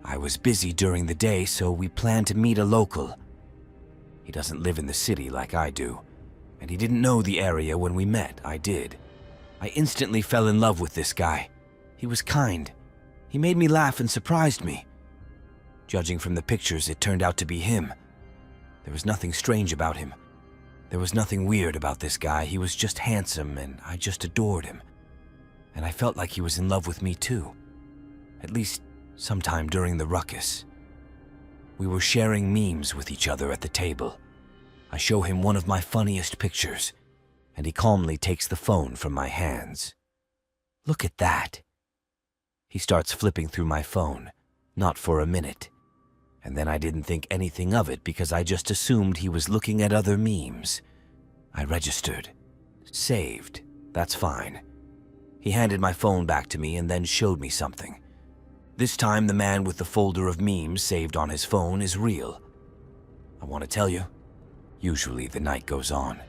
S1: I was busy during the day, so we planned to meet a local. He doesn't live in the city like I do, and he didn't know the area when we met. I did. I instantly fell in love with this guy. He was kind. He made me laugh and surprised me. Judging from the pictures, it turned out to be him. There was nothing strange about him. There was nothing weird about this guy. He was just handsome, and I just adored him. And I felt like he was in love with me too. At least sometime during the ruckus. We were sharing memes with each other at the table. I show him one of my funniest pictures, and he calmly takes the phone from my hands. Look at that. He starts flipping through my phone, not for a minute. And then I didn't think anything of it because I just assumed he was looking at other memes. I registered. Saved. That's fine. He handed my phone back to me and then showed me something. This time, the man with the folder of memes saved on his phone is real. I want to tell you, usually the night goes on.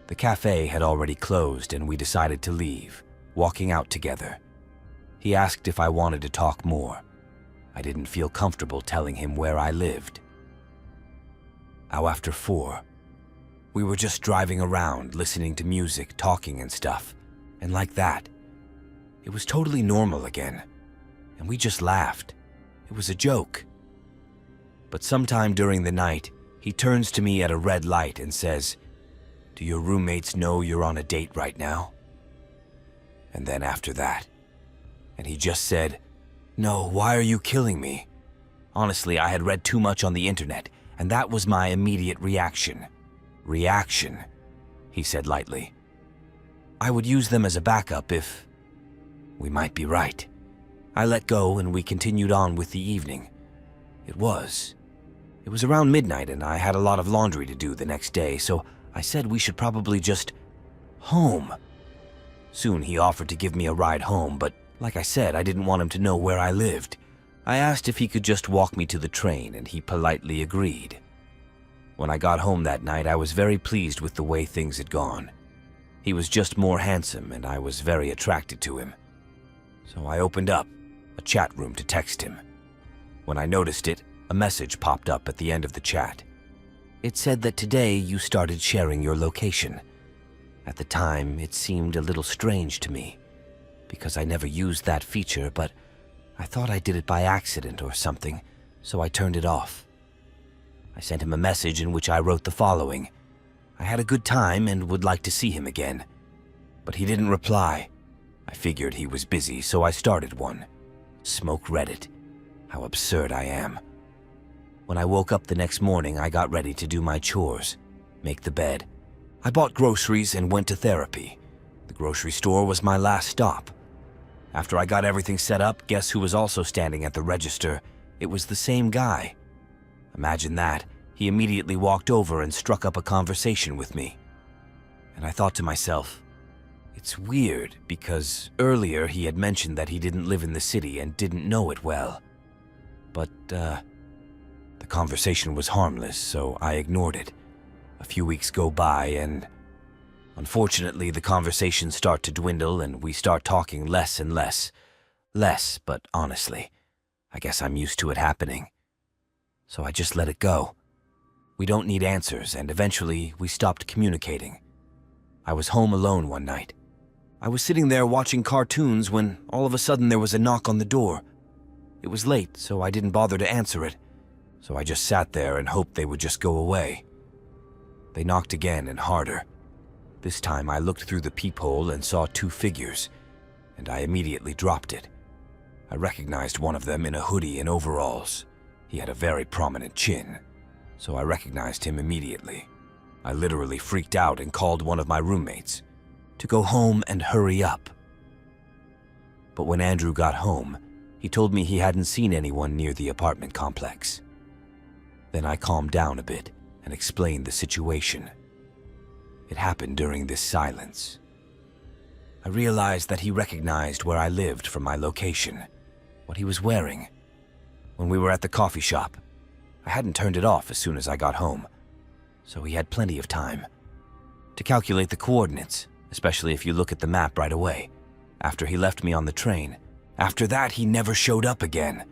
S1: The cafe had already closed and we decided to leave, walking out together. He asked if I wanted to talk more. I didn't feel comfortable telling him where I lived. After 4, we were just driving around, listening to music, talking and stuff. And like that, it was totally normal again. And we just laughed. It was a joke. But sometime during the night, he turns to me at a red light and says, "Do your roommates know you're on a date right now?" And then after that, and he just said, "No, why are you killing me?" Honestly, I had read too much on the internet, and that was my immediate reaction. Reaction, he said lightly. I would use them as a backup if... We might be right. I let go and we continued on with the evening. It was around midnight and I had a lot of laundry to do the next day, so I said we should probably just... home. Soon he offered to give me a ride home, but like I said, I didn't want him to know where I lived. I asked if he could just walk me to the train and he politely agreed. When I got home that night, I was very pleased with the way things had gone. He was just more handsome and I was very attracted to him. So I opened up a chat room to text him. When I noticed it, a message popped up at the end of the chat. It said that today you started sharing your location. At the time, it seemed a little strange to me, because I never used that feature, but I thought I did it by accident or something, so I turned it off. I sent him a message in which I wrote the following. I had a good time and would like to see him again. But he didn't reply. I figured he was busy, so I started one. Smoke Reddit. How absurd I am. When I woke up the next morning, I got ready to do my chores, make the bed. I bought groceries and went to therapy. The grocery store was my last stop. After I got everything set up, guess who was also standing at the register? It was the same guy. Imagine that. He immediately walked over and struck up a conversation with me. And I thought to myself, it's weird because earlier he had mentioned that he didn't live in the city and didn't know it well. But, the conversation was harmless, so I ignored it. A few weeks go by and... Unfortunately, the conversations start to dwindle and we start talking less and less. Less, but honestly, I guess I'm used to it happening. So I just let it go. We don't need answers, and eventually we stopped communicating. I was home alone one night. I was sitting there watching cartoons when all of a sudden there was a knock on the door. It was late, so I didn't bother to answer it. So I just sat there and hoped they would just go away. They knocked again and harder. This time I looked through the peephole and saw 2 figures, and I immediately dropped it. I recognized one of them in a hoodie and overalls. He had a very prominent chin, so I recognized him immediately. I literally freaked out and called one of my roommates to go home and hurry up. But when Andrew got home, he told me he hadn't seen anyone near the apartment complex. Then I calmed down a bit and explained the situation. It happened during this silence. I realized that he recognized where I lived from my location, what he was wearing. When we were at the coffee shop, I hadn't turned it off as soon as I got home, so he had plenty of time to calculate the coordinates, especially if you look at the map right away. After he left me on the train, after that he never showed up again,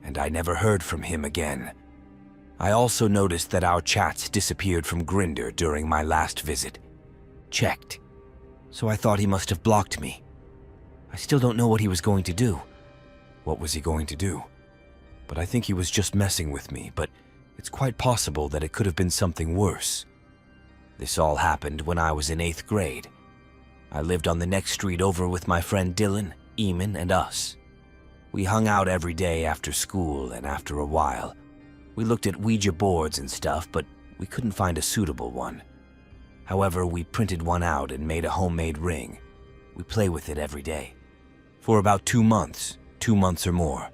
S1: and I never heard from him again. I also noticed that our chats disappeared from Grindr during my last visit. Checked. So I thought he must have blocked me. I still don't know what he was going to do. What was he going to do? But I think he was just messing with me, but it's quite possible that it could have been something worse. This all happened when I was in 8th grade. I lived on the next street over with my friend Dylan, Eamon, and us. We hung out every day after school, and after a while, we looked at Ouija boards and stuff, but we couldn't find a suitable one. However, we printed one out and made a homemade ring. We play with it every day. For about 2 months or more.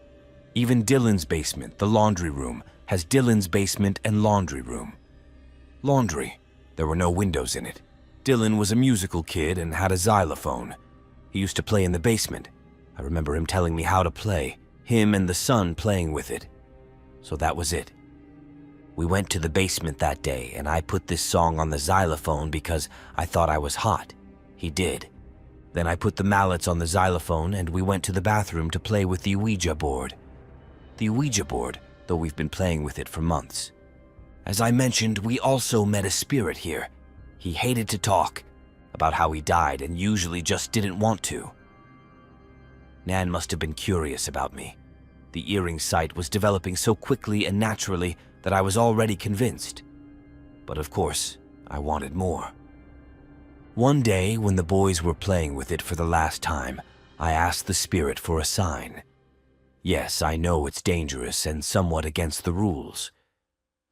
S1: Even Dylan's basement, the laundry room, has Dylan's basement and laundry room. Laundry. There were no windows in it. Dylan was a musical kid and had a xylophone. He used to play in the basement. I remember him telling me how to play, him and the son playing with it. So that was it. We went to the basement that day, and I put this song on the xylophone because I thought I was hot. He did. Then I put the mallets on the xylophone, and we went to the bathroom to play with the Ouija board. The Ouija board, though we've been playing with it for months. As I mentioned, we also met a spirit here. He hated to talk about how he died and usually just didn't want to. Nan must have been curious about me. The earring sight was developing so quickly and naturally that I was already convinced. But of course, I wanted more. One day, when the boys were playing with it for the last time, I asked the spirit for a sign. Yes, I know it's dangerous and somewhat against the rules,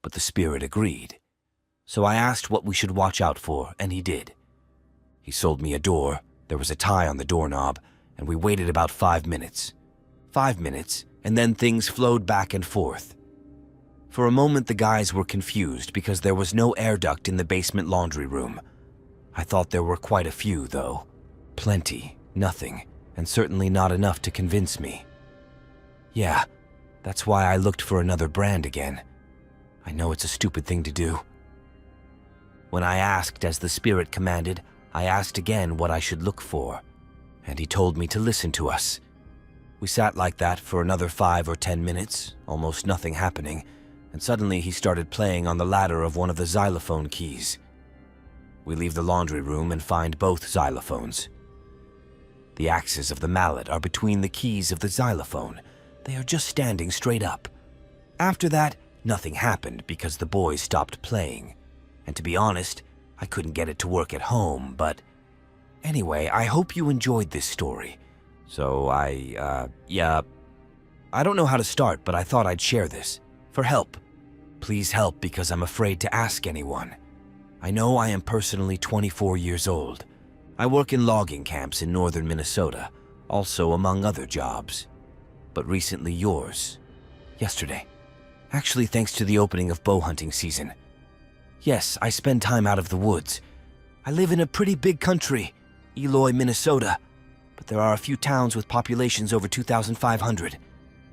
S1: but the spirit agreed. So I asked what we should watch out for, and he did. He sold me a door, there was a tie on the doorknob, and we waited about 5 minutes. 5 minutes, and then things flowed back and forth. For a moment, the guys were confused because there was no air duct in the basement laundry room. I thought there were quite a few, though. Plenty, nothing, and certainly not enough to convince me. Yeah, that's why I looked for another brand again. I know it's a stupid thing to do. When I asked as the spirit commanded, I asked again what I should look for, and he told me to listen to us. We sat like that for another 5 or 10 minutes, almost nothing happening, and suddenly he started playing on the ladder of one of the xylophone keys. We leave the laundry room and find both xylophones. The axes of the mallet are between the keys of the xylophone. They are just standing straight up. After that, nothing happened because the boys stopped playing. And to be honest, I couldn't get it to work at home, but... Anyway, I hope you enjoyed this story. So I don't know how to start, but I thought I'd share this. For help. Please help because I'm afraid to ask anyone. I know I am personally 24 years old. I work in logging camps in northern Minnesota, also among other jobs. But recently yours. Yesterday. Actually, thanks to the opening of bow hunting season. Yes, I spend time out of the woods. I live in a pretty big country, Eloy, Minnesota, but there are a few towns with populations over 2,500.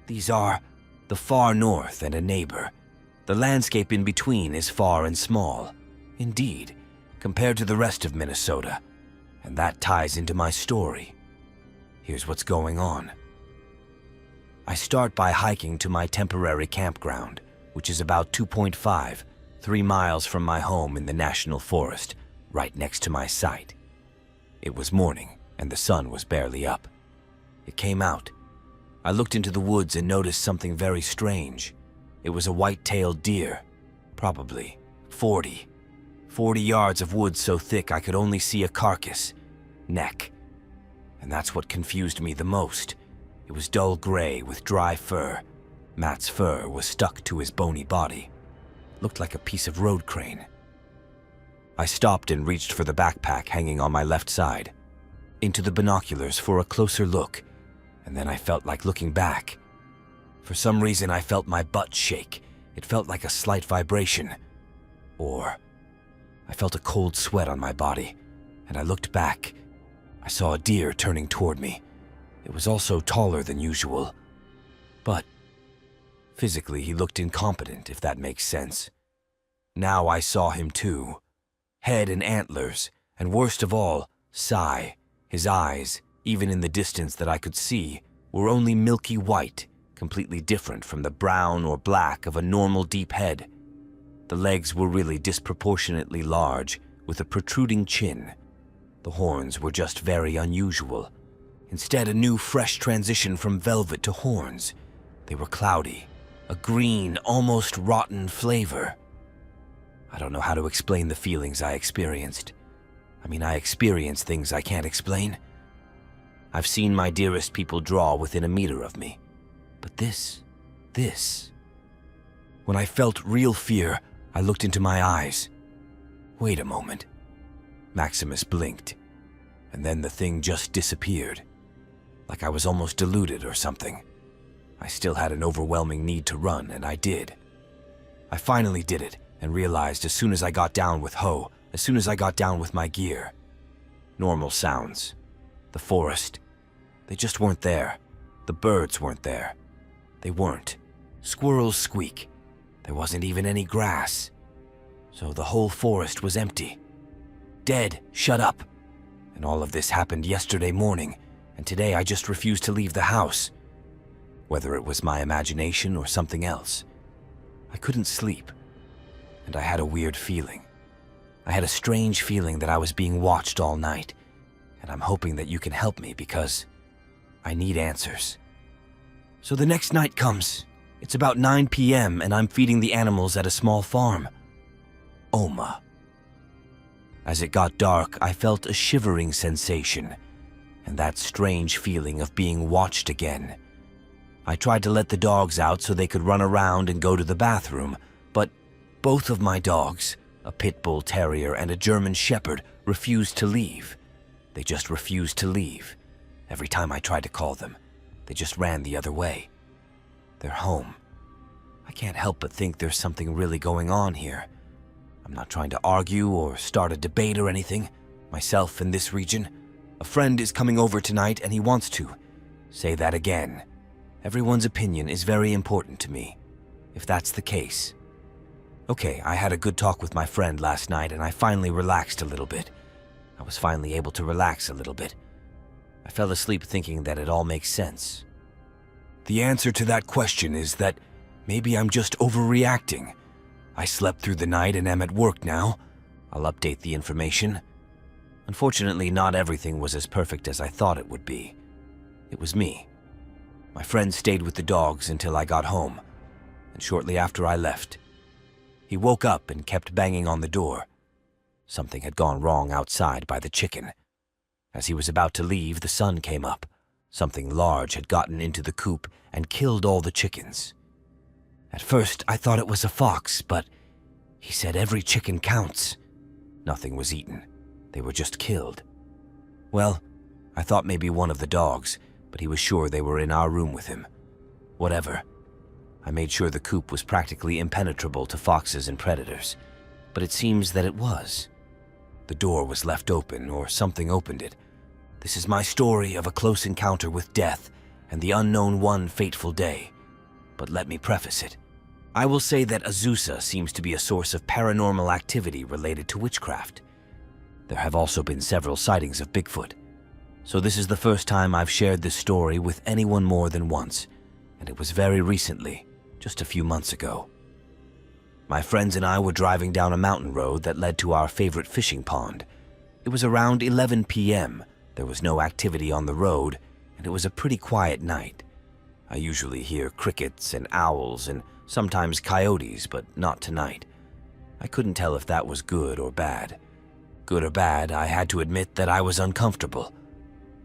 S1: These are the far north and a neighbor. The landscape in between is far and small. Indeed, compared to the rest of Minnesota. And that ties into my story. Here's what's going on. I start by hiking to my temporary campground, which is about 3 miles from my home in the national forest, right next to my site. It was morning, and the sun was barely up. It came out. I looked into the woods and noticed something very strange. It was a white-tailed deer, probably 40 yards of wood so thick I could only see a carcass, neck. And that's what confused me the most. It was dull gray with dry fur. Matt's fur was stuck to his bony body. Looked like a piece of road crane. I stopped and reached for the backpack hanging on my left side, into the binoculars for a closer look, and then I felt like looking back. For some reason, I felt my butt shake. It felt like a slight vibration. Or I felt a cold sweat on my body, and I looked back. I saw a deer turning toward me. It was also taller than usual, but physically he looked incompetent, if that makes sense. Now I saw him too. Head and antlers, and worst of all, Sai. His eyes, even in the distance that I could see, were only milky white, completely different from the brown or black of a normal deep head. The legs were really disproportionately large, with a protruding chin. The horns were just very unusual. Instead, a new, fresh transition from velvet to horns. They were cloudy, a green, almost rotten flavor. I don't know how to explain the feelings I experienced. I experience things I can't explain. I've seen my dearest people draw within a meter of me. But this. When I felt real fear, I looked into my eyes. Wait a moment. Maximus blinked, and then the thing just disappeared. Like I was almost deluded or something. I still had an overwhelming need to run, and I did. I finally did it, and realized as soon as I got down with Ho, as soon as I got down with my gear. Normal sounds. The forest. They just weren't there. The birds weren't there. They weren't. Squirrels squeak. There wasn't even any grass. So the whole forest was empty. Dead, shut up. And all of this happened yesterday morning, and today I just refused to leave the house. Whether it was my imagination or something else, I couldn't sleep, and I had a weird feeling. I had a strange feeling that I was being watched all night, and I'm hoping that you can help me because I need answers. So the next night comes. It's about 9 p.m. and I'm feeding the animals at a small farm. Oma. As it got dark, I felt a shivering sensation, and that strange feeling of being watched again. I tried to let the dogs out so they could run around and go to the bathroom, but both of my dogs, a pit bull terrier and a German shepherd, refused to leave. They just refused to leave. Every time I tried to call them, they just ran the other way. They're home. I can't help but think there's something really going on here. I'm not trying to argue or start a debate or anything. Myself in this region. A friend is coming over tonight and he wants to. Say that again. Everyone's opinion is very important to me, if that's the case. Okay, I had a good talk with my friend last night and I finally relaxed a little bit. I was finally able to relax a little bit. I fell asleep thinking that it all makes sense. The answer to that question is that maybe I'm just overreacting. I slept through the night and am at work now. I'll update the information. Unfortunately, not everything was as perfect as I thought it would be. It was me. My friend stayed with the dogs until I got home, and shortly after I left, he woke up and kept banging on the door. Something had gone wrong outside by the chicken. As he was about to leave, the sun came up. Something large had gotten into the coop and killed all the chickens. At first, I thought it was a fox, but he said every chicken counts. Nothing was eaten. They were just killed. Well, I thought maybe one of the dogs, but he was sure they were in our room with him. Whatever. I made sure the coop was practically impenetrable to foxes and predators, but it seems that it was. The door was left open, or something opened it. This is my story of a close encounter with death and the unknown one fateful day. But let me preface it. I will say that Azusa seems to be a source of paranormal activity related to witchcraft. There have also been several sightings of Bigfoot. So this is the first time I've shared this story with anyone more than once, and it was very recently, just a few months ago. My friends and I were driving down a mountain road that led to our favorite fishing pond. It was around 11 p.m. There was no activity on the road, and it was a pretty quiet night. I usually hear crickets and owls and sometimes coyotes, but not tonight. I couldn't tell if that was good or bad. Good or bad, I had to admit that I was uncomfortable.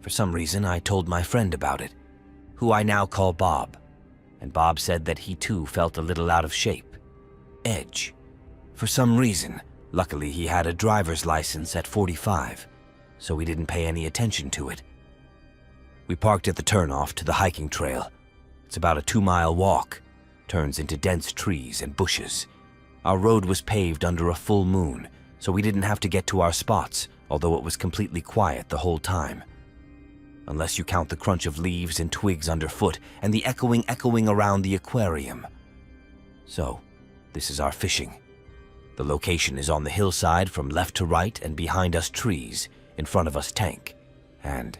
S1: For some reason, I told my friend about it, who I now call Bob, and Bob said that he too felt a little out of shape. Edge. For some reason, luckily he had a driver's license at 45, so we didn't pay any attention to it. We parked at the turnoff to the hiking trail. It's about a 2-mile walk, turns into dense trees and bushes. Our road was paved under a full moon, so we didn't have to get to our spots, although it was completely quiet the whole time. Unless you count the crunch of leaves and twigs underfoot and the echoing around the aquarium. So, this is our fishing. The location is on the hillside from left to right and behind us trees, in front of us tank. And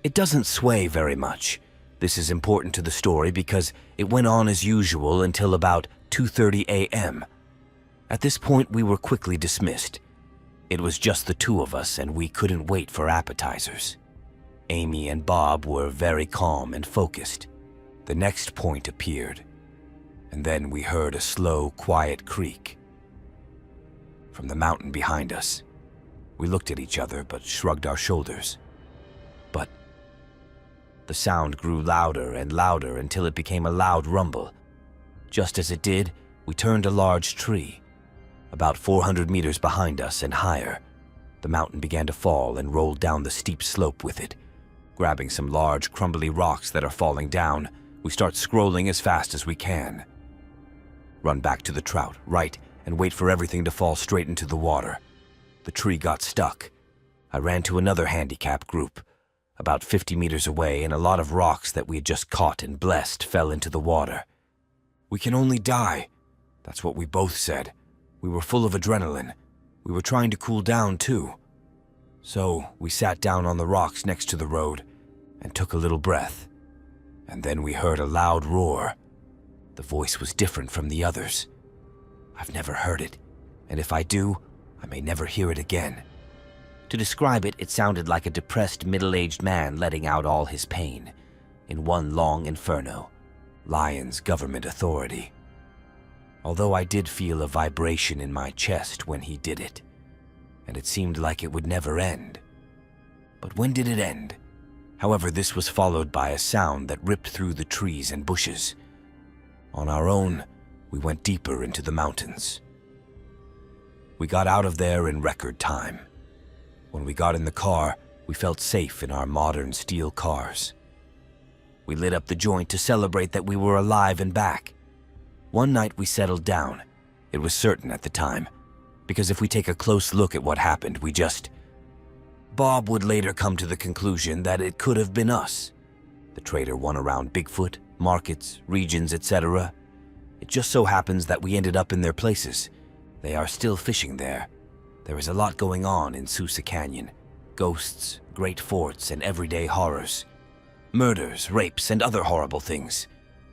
S1: it doesn't sway very much. This is important to the story because it went on as usual until about 2:30 a.m. At this point, we were quickly dismissed. It was just the two of us and we couldn't wait for appetizers. Amy and Bob were very calm and focused. The next point appeared, and then we heard a slow, quiet creak from the mountain behind us. We looked at each other but shrugged our shoulders. But the sound grew louder and louder until it became a loud rumble. Just as it did, we turned a large tree. About 400 meters behind us and higher, the mountain began to fall and rolled down the steep slope with it. Grabbing some large, crumbly rocks that are falling down, we start scrolling as fast as we can. Run back to the trout, right, and wait for everything to fall straight into the water. The tree got stuck. I ran to another handicap group. about 50 meters away, and a lot of rocks that we had just caught and blessed fell into the water. We can only die. That's what we both said. We were full of adrenaline. We were trying to cool down too. So we sat down on the rocks next to the road and took a little breath. And then we heard a loud roar. The voice was different from the others. I've never heard it, and if I do, I may never hear it again. To describe it, it sounded like a depressed middle-aged man letting out all his pain in one long inferno. Lion's government authority. Although I did feel a vibration in my chest when he did it, and it seemed like it would never end. But when did it end? However, this was followed by a sound that ripped through the trees and bushes. On our own, we went deeper into the mountains. We got out of there in record time. When we got in the car, we felt safe in our modern steel cars. We lit up the joint to celebrate that we were alive and back. One night we settled down. It was certain at the time, because if we take a close look at what happened, Bob would later come to the conclusion that it could have been us. The trader won around Bigfoot, markets, regions, etc. It just so happens that we ended up in their places. They are still fishing there. There is a lot going on in Sousa Canyon. Ghosts, great forts, and everyday horrors. Murders, rapes, and other horrible things.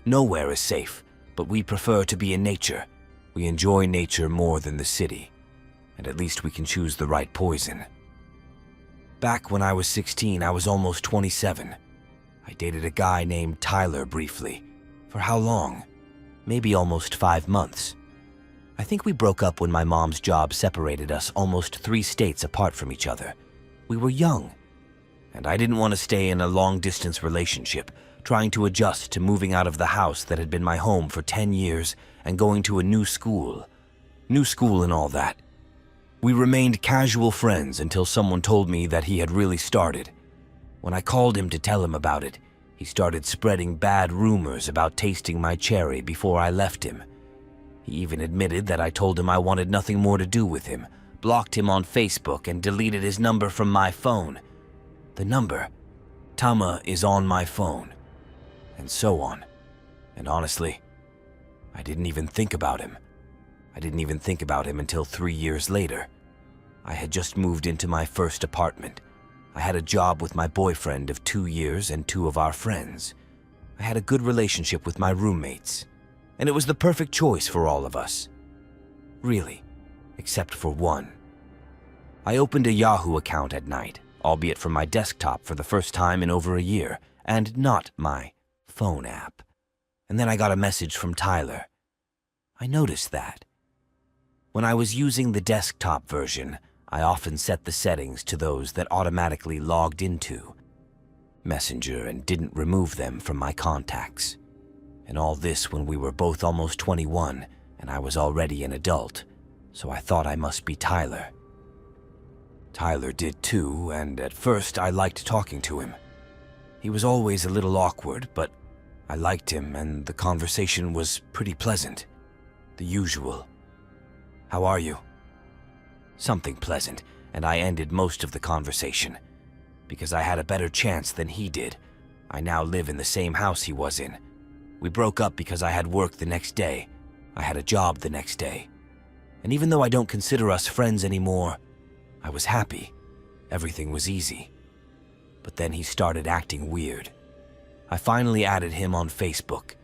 S1: Nowhere is safe, but we prefer to be in nature. We enjoy nature more than the city, and at least we can choose the right poison. Back when I was 16, I was almost 27. I dated a guy named Tyler briefly. For how long? Maybe almost 5 months. I think we broke up when my mom's job separated us almost 3 states apart from each other. We were young, and I didn't want to stay in a long-distance relationship, trying to adjust to moving out of the house that had been my home for 10 years and going to a new school. New school and all that. We remained casual friends until someone told me that he had really started. When I called him to tell him about it, he started spreading bad rumors about tasting my cherry before I left him. He even admitted that I told him I wanted nothing more to do with him, blocked him on Facebook, and deleted his number from my phone. The number, Tama, is on my phone, and so on. And honestly, I didn't even think about him. I didn't even think about him until 3 years later. I had just moved into my first apartment. I had a job with my boyfriend of 2 years and 2 of our friends. I had a good relationship with my roommates, and it was the perfect choice for all of us. Really, except for one. I opened a Yahoo account at night, albeit from my desktop for the first time in over a year, and not my phone app. And then I got a message from Tyler. I noticed that. When I was using the desktop version, I often set the settings to those that automatically logged into Messenger and didn't remove them from my contacts. And all this when we were both almost 21 and I was already an adult, so I thought I must be Tyler. Tyler did too, and at first I liked talking to him. He was always a little awkward, but I liked him and the conversation was pretty pleasant. The usual. How are you? Something pleasant, and I ended most of the conversation. Because I had a better chance than he did. I now live in the same house he was in. We broke up because I had work the next day. I had a job the next day. And even though I don't consider us friends anymore, I was happy. Everything was easy. But then he started acting weird. I finally added him on Facebook.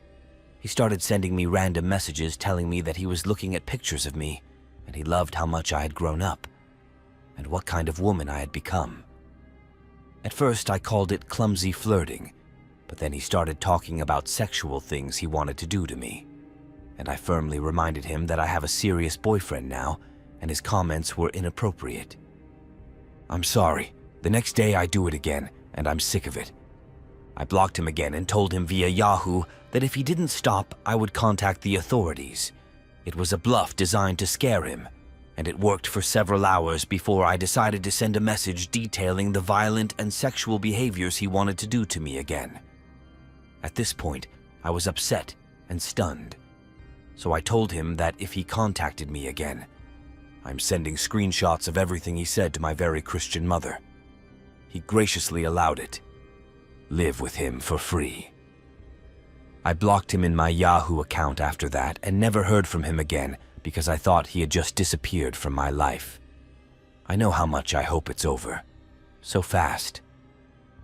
S1: He started sending me random messages telling me that he was looking at pictures of me, and he loved how much I had grown up, and what kind of woman I had become. At first, I called it clumsy flirting, but then he started talking about sexual things he wanted to do to me, and I firmly reminded him that I have a serious boyfriend now, and his comments were inappropriate. I'm sorry. The next day I do it again, and I'm sick of it. I blocked him again and told him via Yahoo that if he didn't stop, I would contact the authorities. It was a bluff designed to scare him, and it worked for several hours before I decided to send a message detailing the violent and sexual behaviors he wanted to do to me again. At this point, I was upset and stunned, so I told him that if he contacted me again, I'm sending screenshots of everything he said to my very Christian mother. He graciously allowed it, live with him for free. I blocked him in my Yahoo account after that and never heard from him again because I thought he had just disappeared from my life. I know how much I hope it's over. So fast.